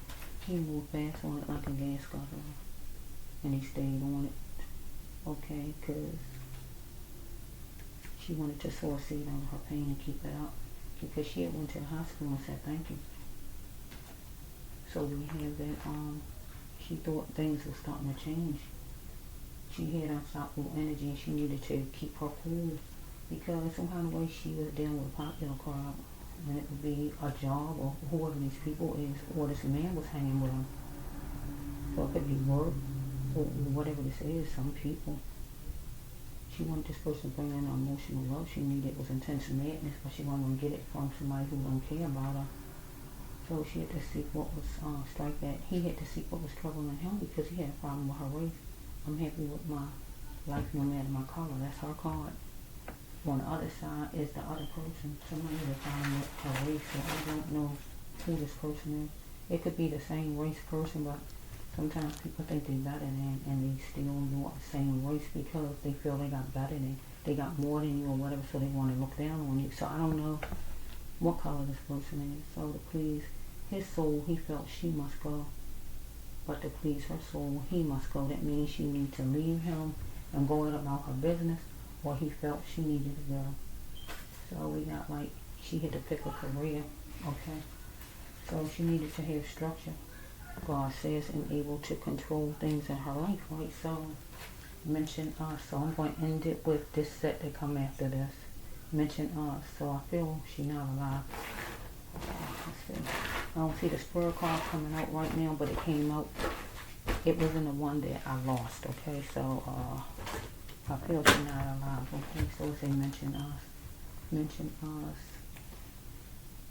He moved fast on it like a gas guzzler. And he stayed on it. Okay, because she wanted to sow a seed out of her pain and keep it up. Because she had went to the hospital and said thank you. So we have that, she thought things were starting to change. She had unstoppable energy and she needed to keep her cool. Because somehow the way she was dealing with a popular crowd, and it would be a job or whoever these people is, or this man was hanging with them. So it could be work or whatever this is, some people. She wanted this person to bring in emotional love she needed was intense madness, but she wasn't going to get it from somebody who don't care about her. So she had to seek what was, strike that. He had to seek what was troubling him because he had a problem with her race. I'm happy with my life no matter my color. That's her card. On the other side is the other person. Somebody had a problem with her race, so I don't know who this person is. It could be the same race person, but sometimes people think they're better than, and they still want the same race because they feel they got better than, they got more than you or whatever, so they want to look down on you. So I don't know what color this person is. So to please his soul, he felt she must go. But to please her soul, he must go. That means she needs to leave him and go about her business, or he felt she needed to go. So we got like, she had to pick a career, okay? So she needed to have structure. God says, and able to control things in her life, right? So mention us. So I'm going to end it with this set that come after this. Mention us. So I feel she not alive. Let's see. I don't see the spirit card coming out right now, but it came out. It was in the one that I lost, okay? So I feel she not alive, okay? So it say mention us. Mention us.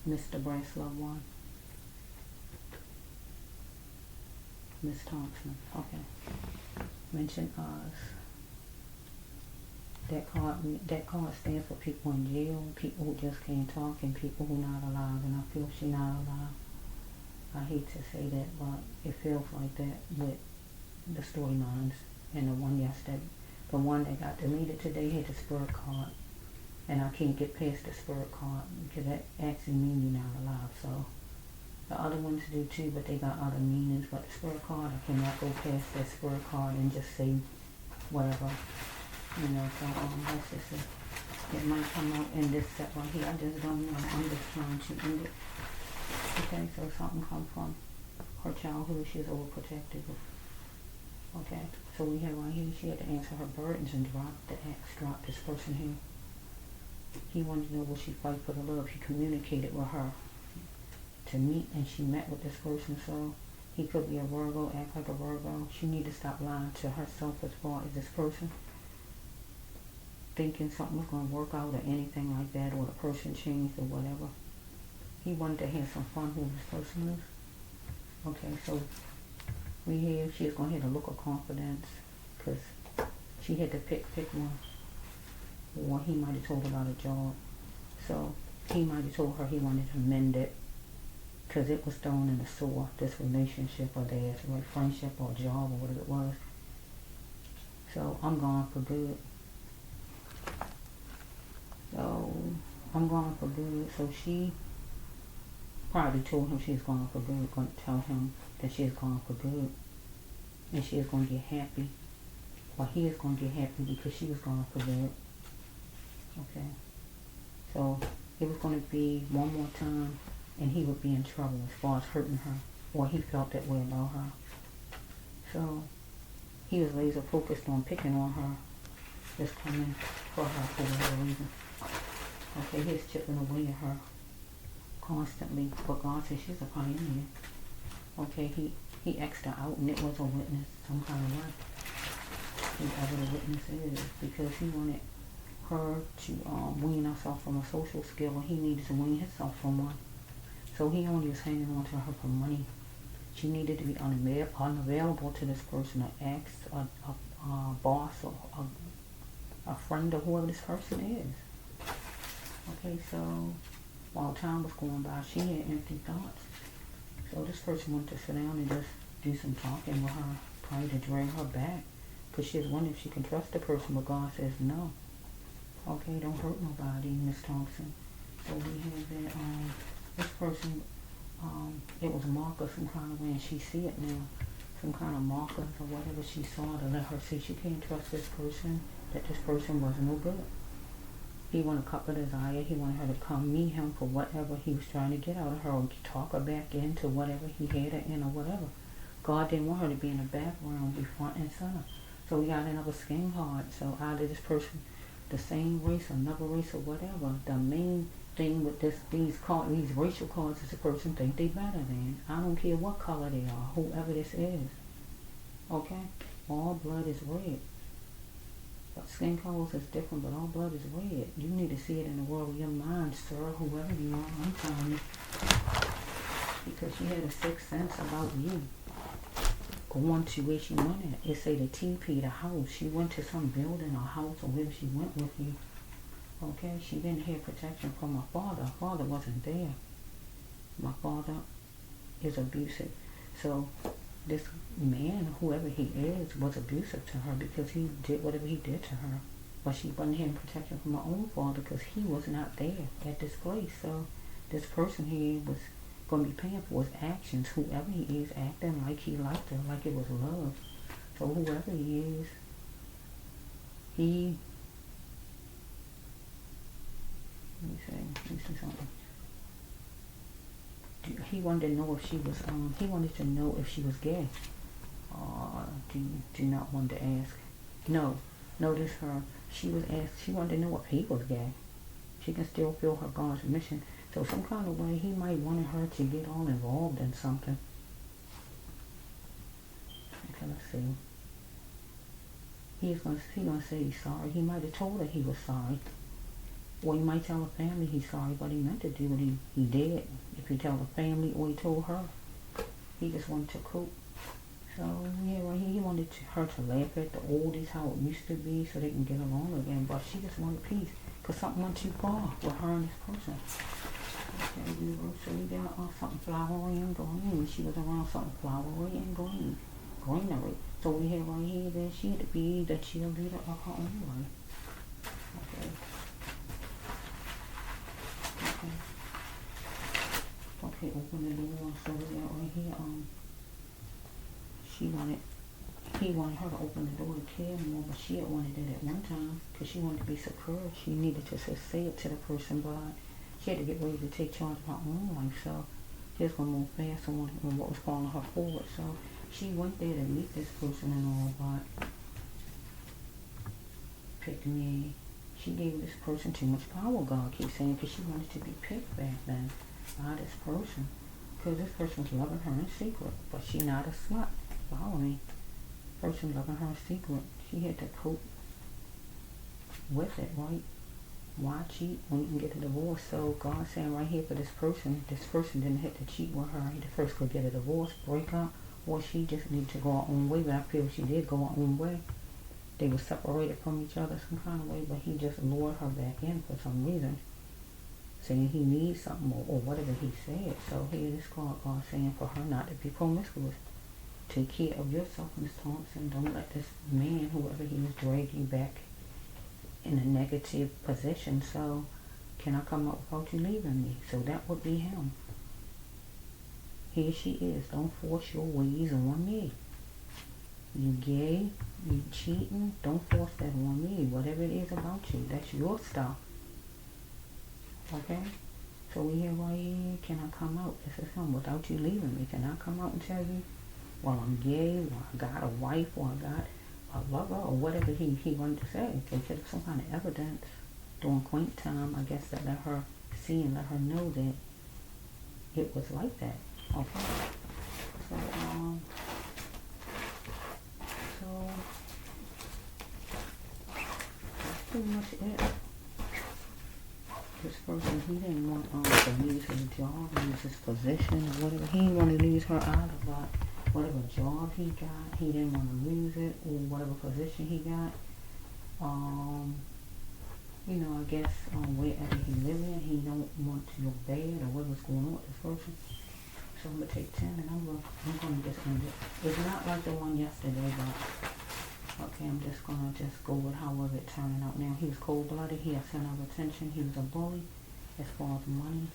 Mr. Brass Loved One. Miss Thompson, okay. Mention us. That card stands for people in jail, people who just can't talk, and people who not alive. And I feel she not alive. I hate to say that, but it feels like that with the storylines. And the one yesterday, the one that got deleted today had the spirit card, and I can't get past the spirit card because that actually means you're not alive. So the other ones do too, but they got other meanings. But the spirit card, I cannot go past that spirit card and just say whatever. You know, so that's just it. It might come out in this set right here. I just don't know. I'm just trying to end it. Okay, so something come from her childhood. She's overprotected. Okay, so we have right here, she had to answer her burdens and drop the axe, drop this person here. He wanted to know, will she fight for the love? He communicated with her to meet, and she met with this person. So he could be a Virgo, act like a Virgo. She need to stop lying to herself as far as this person, thinking something was going to work out or anything like that, or the person changed or whatever. He wanted to have some fun who this person is. Okay, so we have, she's going to have a look of confidence because she had to pick one. Or he might have told her about a job. So he might have told her he wanted to mend it because it was thrown in the sewer, this relationship or theirs, right? Friendship or job or whatever it was. So I'm gone for good. So I'm gone for good. So she probably told him she's gone for good, going to tell him that she is gone for good. And she is going to get happy. Or he is going to get happy because she was gone for good. Okay. So it was going to be one more time and he would be in trouble as far as hurting her. Or he felt that way about her. So he was laser focused on picking on her. Just coming for her for whatever reason. Okay, he's chipping away at her constantly. But God says she's a pioneer. Okay, he asked her out and it was a witness some kind of way. Whoever the witness is. Because he wanted her to wean herself from a social skill, and he needed to wean himself from one. So he only was hanging on to her for money. She needed to be unavailable to this person, an ex, a boss, or a friend, or whoever this person is. Okay, so while time was going by, she had empty thoughts. So this person wanted to sit down and just do some talking with her, probably to drag her back, because she was wondering if she can trust the person, but God says no. Okay, don't hurt nobody, Miss Thompson. So we have that this person, it was marker some kind of way, and she see it now. Some kind of markers or whatever she saw to let her see she can't trust this person, that this person was no good. He wanted a couple of desire. He wanted her to come meet him for whatever he was trying to get out of her, or talk her back into whatever he had her in or whatever. God didn't want her to be in the background, be front and center. So we got another skin card. So either this person, the same race, another race, or whatever. The main thing with these racial cards is the person think they better than. I don't care what color they are, whoever this is. Okay? All blood is red. But skin colors is different, but all blood is red. You need to see it in the world of your mind, sir, whoever you are, I'm telling you. Because she had a sixth sense about you. Going to where she went at. It say the TP, the house. She went to some building or house or wherever she went with you. Okay? She didn't have protection from her father. Her father wasn't there. My father is abusive. So this man, whoever he is, was abusive to her because he did whatever he did to her. But she wasn't having protection from her own father because he was not there at this place. So this person here was going to be paying for his actions. Whoever he is, acting like he liked her, like it was love. So whoever he is, let me say something. He wanted to know if she was, he wanted to know if she was gay. Do not want to ask. No, notice her. She was asked, she wanted to know if he was gay. She can still feel her God's mission. So some kind of way, he might wanted her to get all involved in something. Okay, let's see. He's gonna say he's sorry. He might have told her he was sorry. Or he might tell the family he's sorry, but he meant to do what he did. If he tell the family or he told her, he just wanted to cope. So, yeah, right here, he wanted her to laugh at the oldies, how it used to be, so they can get along again. But she just wanted peace, because something went too far with her and this person. Okay, so we got something flowery and green. She was around something flowery and greenery. So we have right here that she had to be the cheerleader of her own life. Okay. Okay, open the door. So we got right here, he wanted her to open the door to care more, but she had wanted it at one time, because she wanted to be secure. She needed to just say it to the person, but she had to get ready to take charge of her own life, so she was going to move fast on what was calling her forward. So she went there to meet this person and all, but picked me. She gave this person too much power, God keeps saying, because she wanted to be picked back then by this person, because this person was loving her in secret, but she not a slut. Follow me. Person loving her in secret. She had to cope with it, right? Why cheat when you can get a divorce? So God's saying right here for this person didn't have to cheat with her. He first could get a divorce, break up, or she just needed to go her own way, but I feel she did go her own way. They were separated from each other some kind of way, but he just lured her back in for some reason, saying he needs something or whatever he said. So here this card, God saying for her not to be promiscuous. Take care of yourself, Miss Thompson. Don't let this man, whoever he is, drag you back in a negative position. So, can I come up without you leaving me? So that would be him. Here she is. Don't force your ways on me. You gay, you cheating, don't force that on me. Whatever it is about you, that's your stuff. Okay? So we here right here. Can I come out? This is him. Without you leaving me. Can I come out and tell you, well, I'm gay, or I got a wife, or I got a lover, or whatever he wanted to say. They get some kind of evidence during quaint time, I guess, that let her see and let her know that it was like that. Okay? So that's pretty much it. This person, he didn't want to lose his job, lose his position, or whatever. He didn't want to lose her either, but whatever job he got, he didn't want to lose it, or whatever position he got. I guess wherever he lives in, he don't want to look bad or whatever's going on with this person. So I'm gonna take 10 and I'm gonna just end it. It's not like the one yesterday, but okay, I'm just gonna go with however it turning out now. He was cold-blooded. He had center of attention. He was a bully as far as money.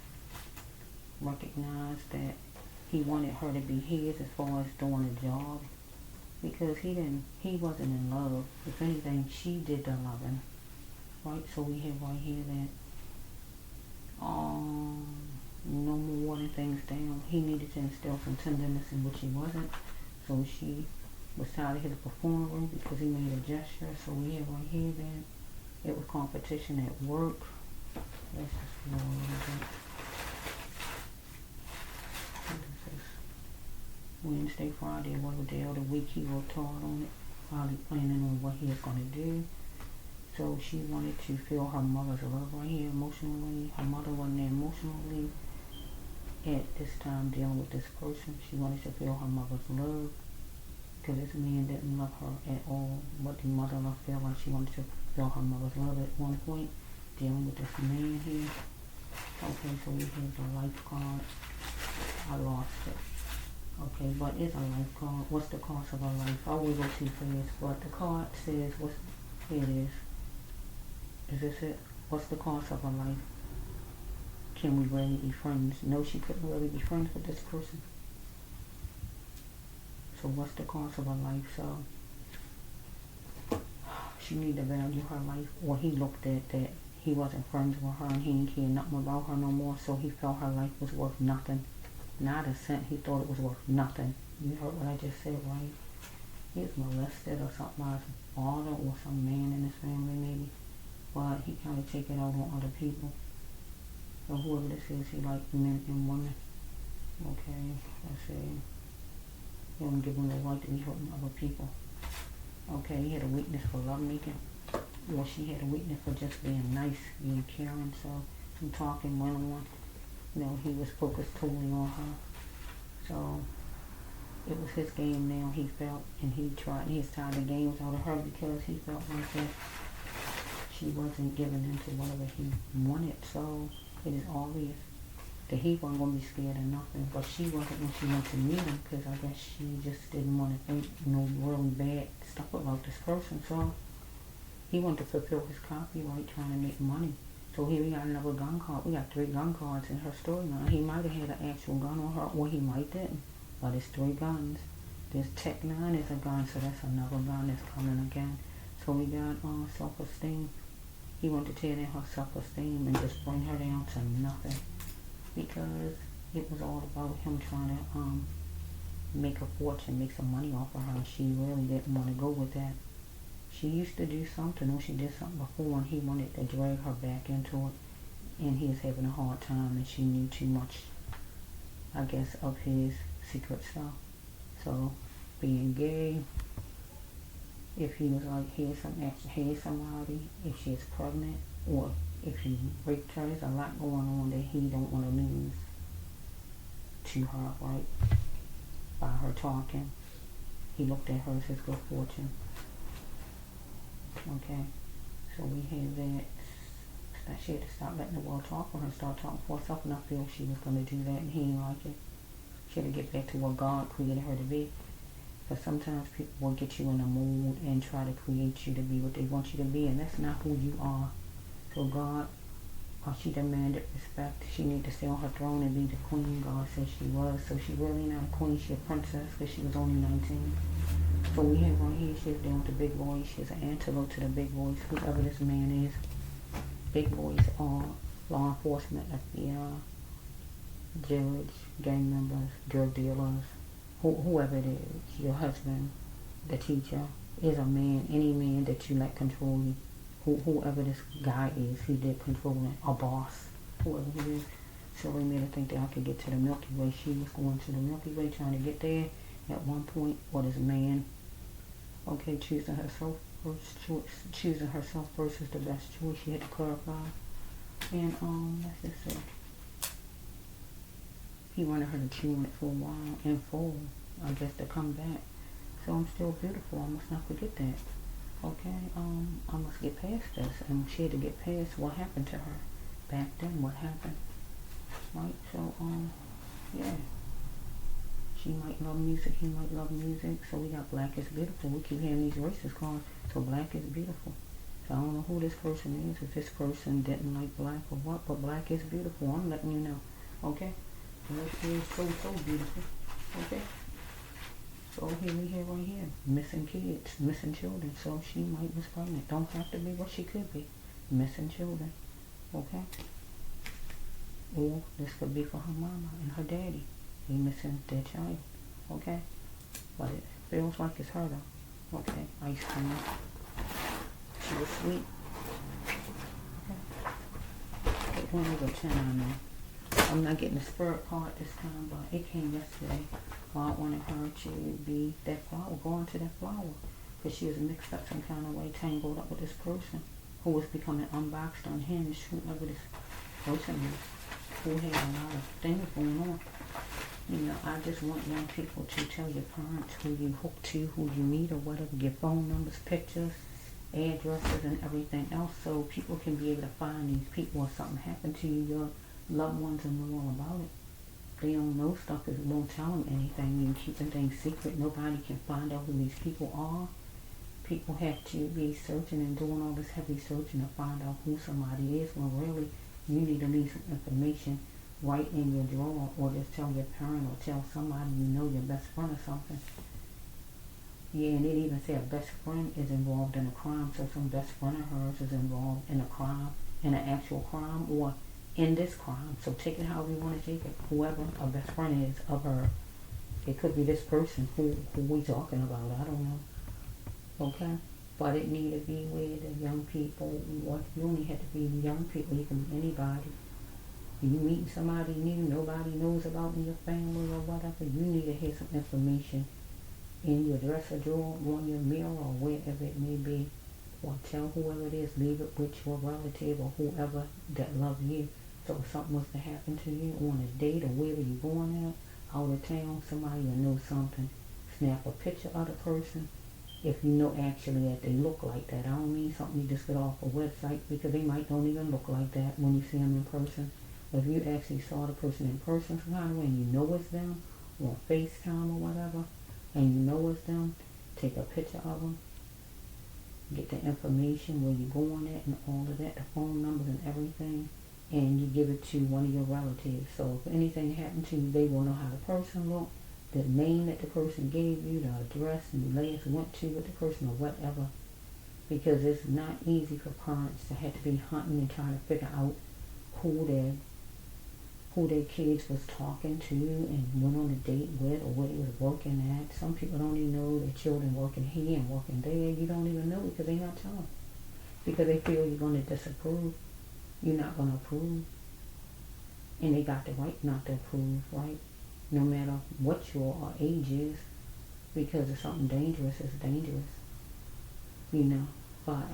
recognized that he wanted her to be his as far as doing a job, because he wasn't in love. If anything, she did the loving, right? So we have right here that no more watering things down. He needed to instill some tenderness in which he wasn't. So she was tired of his performing because he made a gesture. So we have right here that it was competition at work. Let's just go a little bit. What is this? Wednesday, Friday, whatever day of the week he worked hard on it, probably planning on what he was going to do. So she wanted to feel her mother's love right here emotionally. Her mother wasn't there emotionally at this time dealing with this person. She wanted to feel her mother's love because this man didn't love her at all. What the mother love feel like? She wanted to feel her mother's love at one point dealing with this man here. Okay, so we have the life card. I lost it. Okay, but it's a life card. What's the cost of a life? I will go too fast, but the card says, here it is. Is this it? What's the cost of a life? Can we really be friends? No, she couldn't really be friends with this person. So what's the cost of a life? So she needed to value her life. Or he looked at that he wasn't friends with her and he didn't care nothing about her no more, so he felt her life was worth nothing. Not a cent. He thought it was worth nothing. You heard what I just said, right? He was molested or something by his father or some man in his family maybe. But he kind of take it out on other people. So whoever this is, he liked men and women. Okay, let's see. He don't give him the right to be hurting other people. Okay, he had a weakness for lovemaking. Or she had a weakness for just being nice, being caring. So some talking went on. You know, he was focused totally on her. So it was his game now, he felt, and he was tired of games out of her because he felt like that she wasn't giving in to whatever he wanted. So it is obvious that he wasn't going to be scared of nothing, but she wasn't when she went to meet him, because I guess she just didn't want to think really bad stuff about this person. So he wanted to fulfill his copyright, trying to make money. So here we got another gun card. We got 3 gun cards in her storyline. He might have had an actual gun on her, or he might didn't. But it's 3 guns. This Tech-9 is a gun, so that's another gun that's coming again. So we got self-esteem. He wanted to tear down her self-esteem and just bring her down to nothing, because it was all about him trying to make a fortune, make some money off of her. And she really didn't want to go with that. She used to do something, or she did something before, and he wanted to drag her back into it. And he was having a hard time, and she knew too much, I guess, of his secret stuff. So being gay, if he was like, here's somebody, if she's pregnant, or if he raped her, there's a lot going on that he don't want to lose to her, right? By her talking. He looked at her as his good fortune. Okay, so we have that. She had to stop letting the world talk for her and start talking for herself, and I feel she was going to do that, and he didn't like it. She had to get back to what God created her to be. Because sometimes people will get you in a mood and try to create you to be what they want you to be, and that's not who you are. So God, she demanded respect. She needed to stay on her throne and be the queen God said she was. So she really not a queen, she a princess, because she was only 19. So we have right here, she's dealing with the big boys. She's an antelope to the big boys, whoever this man is. Big boys are law enforcement, FBI, judge, gang members, drug dealers, whoever it is. Your husband, the teacher, is a man, any man that you let control you. Whoever this guy is, he did control it. A boss, whoever he is. So we made her think that I could get to the Milky Way. She was going to the Milky Way, trying to get there at one point. What is man? Okay, choosing herself first is the best choice. She had to clarify. And let's just say he wanted her to chew on it for a while and fall, I guess, to come back. So I'm still beautiful. I must not forget that. Okay, I must get past this. And she had to get past what happened to her back then. What happened, right? So yeah. She might love music, he might love music. So we got Black is Beautiful. We keep hearing these racist cards. So Black is beautiful. So I don't know who this person is, if this person didn't like black or what, but Black is beautiful. I'm letting you know. Okay? She is so beautiful. Okay. So here we have right here, missing kids, missing children. So she might was pregnant. Don't have to be what she could be. Missing children. Okay. Or this could be for her mama and her daddy. They missing their child. Okay. But it feels like it's her though. Okay. Ice cream. She was sweet. Okay. It went over 10, I know. I'm not getting the spirit card this time, but it came yesterday. God wanted her to be that flower, go into that flower. Because she was mixed up some kind of way, tangled up with this person who was becoming unboxed, unhinged, whoever this person is, who had a lot of things going on. You know, I just want young people to tell your parents who you hook to, who you meet or whatever, your phone numbers, pictures, addresses, and everything else, so people can be able to find these people if something happened to you. Your loved ones will know all about it. They don't know stuff because it won't tell them anything. You're keeping things secret. Nobody can find out who these people are. People have to be searching and doing all this heavy searching to find out who somebody is, when really you need to leave some information right in your drawer, or just tell your parent or tell somebody you know, your best friend or something. Yeah, and it even said a best friend is involved in a crime, so some best friend of hers is involved in a crime, in an actual crime, or in this crime. So take it however you want to take it. Whoever a best friend is of her, it could be this person who we talking about. I don't know. Okay? But it need to be where the young people, what you only have to be young people, you can be anybody. You meeting somebody new, nobody knows about in your family or whatever, you need to have some information in your dresser drawer, on your mirror, or wherever it may be. Or tell whoever it is, leave it with your relative or whoever that love you. So if something was to happen to you on a date or wherever you're going at, out of town, somebody will know something. Snap a picture of the person. If you know actually that they look like that. I don't mean something you just get off a website, because they might don't even look like that when you see them in person. But if you actually saw the person in person some kind of way and you know it's them, or FaceTime or whatever, and you know it's them, take a picture of them. Get the information where you're going at and all of that, the phone numbers and everything, and you give it to one of your relatives. So if anything happened to you, they will know how the person looked, the name that the person gave you, the address and the last went to with the person or whatever. Because it's not easy for parents to have to be hunting and trying to figure out who their kids was talking to and went on a date with, or where they was working at. Some people don't even know their children working here and working there. You don't even know because they're not telling. Because they feel you're going to disapprove. You're not going to approve. And they got the right not to approve, right? No matter what your age is. Because if something dangerous is dangerous. You know. But,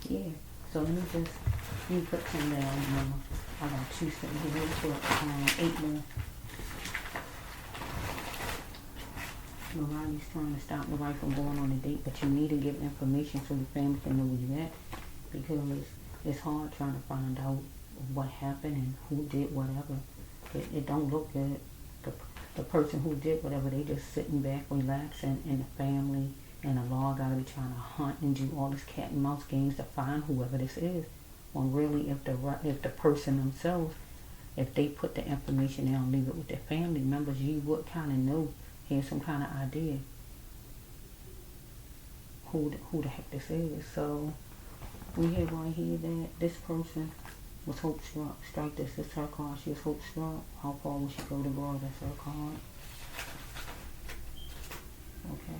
yeah. So let me just, you put 10 down, remember. I got 2 sitting here, to 8 more. Nobody's trying to stop nobody from going on a date, but you need to give information so your family can know where you're at. Because it's hard trying to find out what happened and who did whatever. It don't look good. The person who did whatever, they just sitting back, relaxing, and the family and the law gotta be trying to hunt and do all this cat and mouse games to find whoever this is. When really, if the person themselves, if they put the information down and leave it with their family members, you would kind of know, have some kind of idea who the heck this is. So we have right here that this person was hope struck. Strike this. This is her card. She was hope struck. How far will she go to go? That's her card. Okay.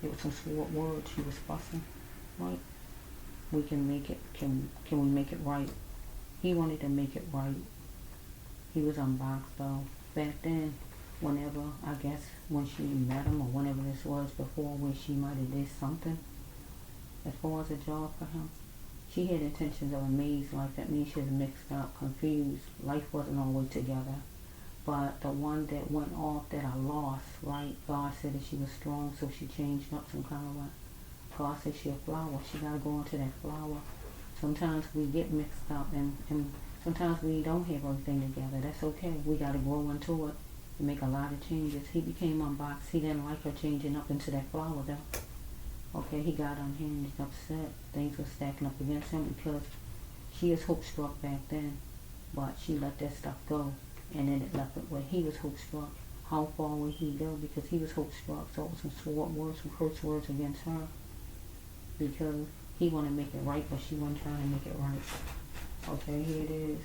It was some sword words she was fussing. Right? We can make it. Can we make it right? He wanted to make it right. He was unboxed though. Back then, whenever, I guess, when she met him or whenever this was before, when she might have did something as far as a job for him. She had intentions of a maze life. That means she was mixed up, confused. Life wasn't always together. But the one that went off that I lost, right? God said that she was strong, so she changed up some kind of way. God said she a flower. She got to go into that flower. Sometimes we get mixed up and sometimes we don't have everything together. That's okay. We got to grow into it and make a lot of changes. He became unboxed. He didn't like her changing up into that flower though. Okay, he got unhinged, upset. Things were stacking up against him because she is hope struck back then. But she let that stuff go. And then it left it where he was hope struck. How far would he go? Because he was hope struck. So it was some sword words, some curse words against her. Because he wanted to make it right, but she wasn't trying to make it right. Okay, here it is.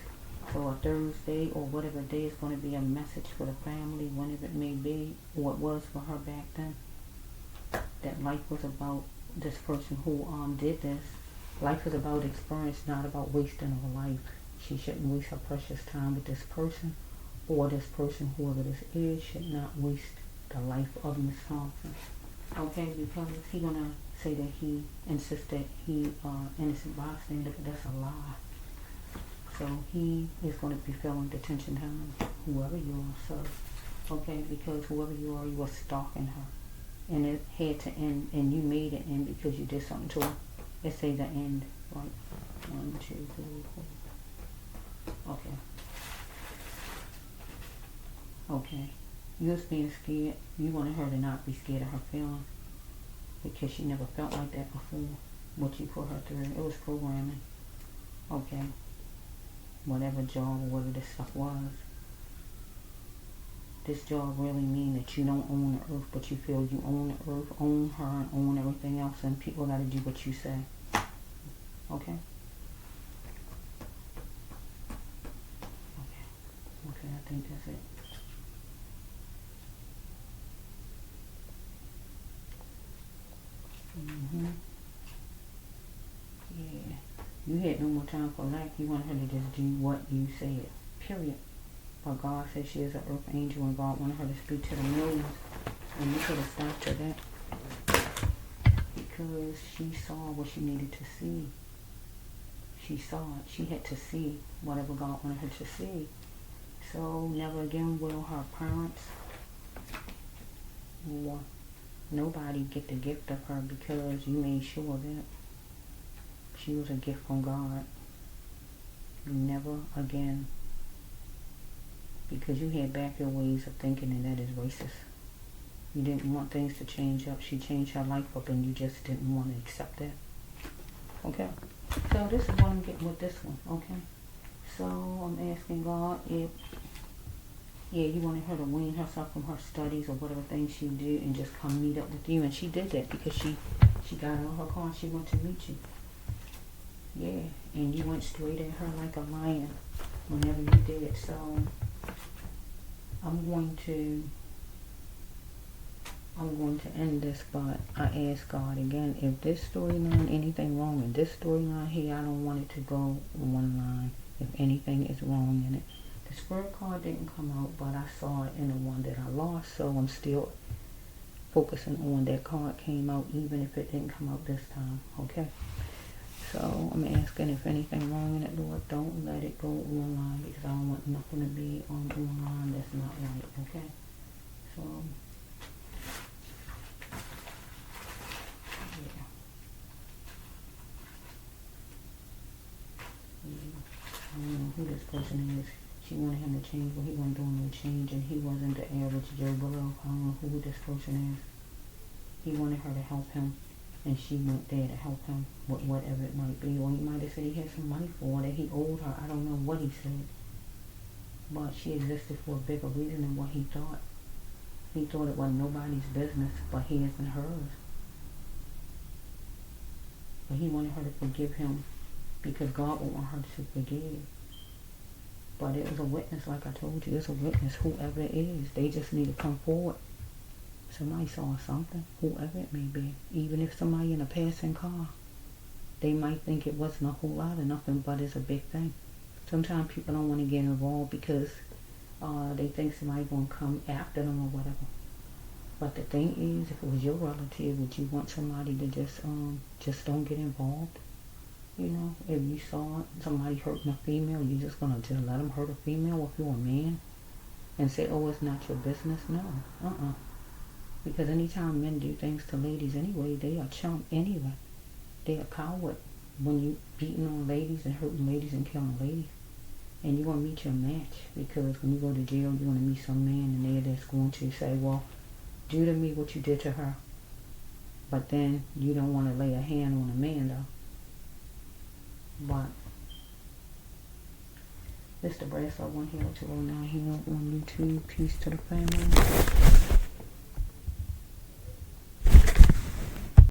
So a Thursday or whatever day is going to be a message for the family, whenever it may be, or it was for her back then. That life was about this person who did this. Life is about experience, not about wasting her life. She shouldn't waste her precious time with this person, or this person, whoever this is, should not waste the life of Miss Thompson. Okay, because he's gonna say that he insists that he innocent bystander, but that's a lie. So he is going to be feeling detention time, whoever you are. So, okay, because whoever you are, you were stalking her. And it had to end, and you made it end because you did something to her. It say the end, right? 1, 2, 3, 4. Okay. Okay. You was being scared. You wanted her to not be scared of her feelings because she never felt like that before. What you put her through, it was programming. Okay. Whatever job or whatever this stuff was. This job really mean that you don't own the earth, but you feel you own the earth, own her, and own everything else, and people got to do what you say. Okay? Okay, I think that's it. Yeah. You had no more time for lack. You want her to just do what you said. Period. But God said she is an earth angel, and God wanted her to speak to the millions. And you could have stopped her that. Because she saw what she needed to see. She saw it. She had to see whatever God wanted her to see. So never again will her parents or nobody get the gift of her, because you made sure that she was a gift from God. Never again. Because you had back your ways of thinking, and that is racist. You didn't want things to change up. She changed her life up, and you just didn't want to accept that. Okay? So this is what I'm getting with this one. Okay? So I'm asking God if, you wanted her to wean herself from her studies or whatever things she did and just come meet up with you. And she did that because she got out of her car and she went to meet you. Yeah, and you went straight at her like a lion whenever you did. So I'm going to end this, but I ask God again, if this storyline, anything wrong in this storyline here, I don't want it to go one line. If anything is wrong in it. The spirit card didn't come out, but I saw it in the one that I lost, so I'm still focusing on that card came out, even if it didn't come out this time. Okay? So I'm asking if anything wrong in it, Lord, don't let it go online, because I don't want nothing to be on online that's not right. Okay? So yeah. I don't know who this person is. She wanted him to change, but he wasn't doing no change, and he wasn't the average Joe Blow. I don't know who this person is. He wanted her to help him, and she went there to help him with whatever it might be. Or he might have said he had some money for her that he owed her. I don't know what he said. But she existed for a bigger reason than what he thought. He thought it wasn't nobody's business but his and hers. But he wanted her to forgive him because God would want her to forgive. But it was a witness, like I told you. It's a witness, whoever it is. They just need to come forward. Somebody saw something, whoever it may be. Even if somebody in a passing car, they might think it wasn't a whole lot of nothing, but it's a big thing. Sometimes people don't want to get involved because they think somebody's going to come after them or whatever. But the thing is, if it was your relative, would you want somebody to just don't get involved? You know, if you saw somebody hurting a female, you just gonna just let them hurt a female if you're a man and say, oh, it's not your business? No, because anytime men do things to ladies anyway, they are chump anyway. They are coward when you beating on ladies and hurting ladies and killing ladies. And you're gonna meet your match, because when you go to jail, you're gonna meet some man and they're just going to say, well, do to me what you did to her. But then you don't want to lay a hand on a man though. But This the bracelet 1 here 209. He went on YouTube. Peace to the family.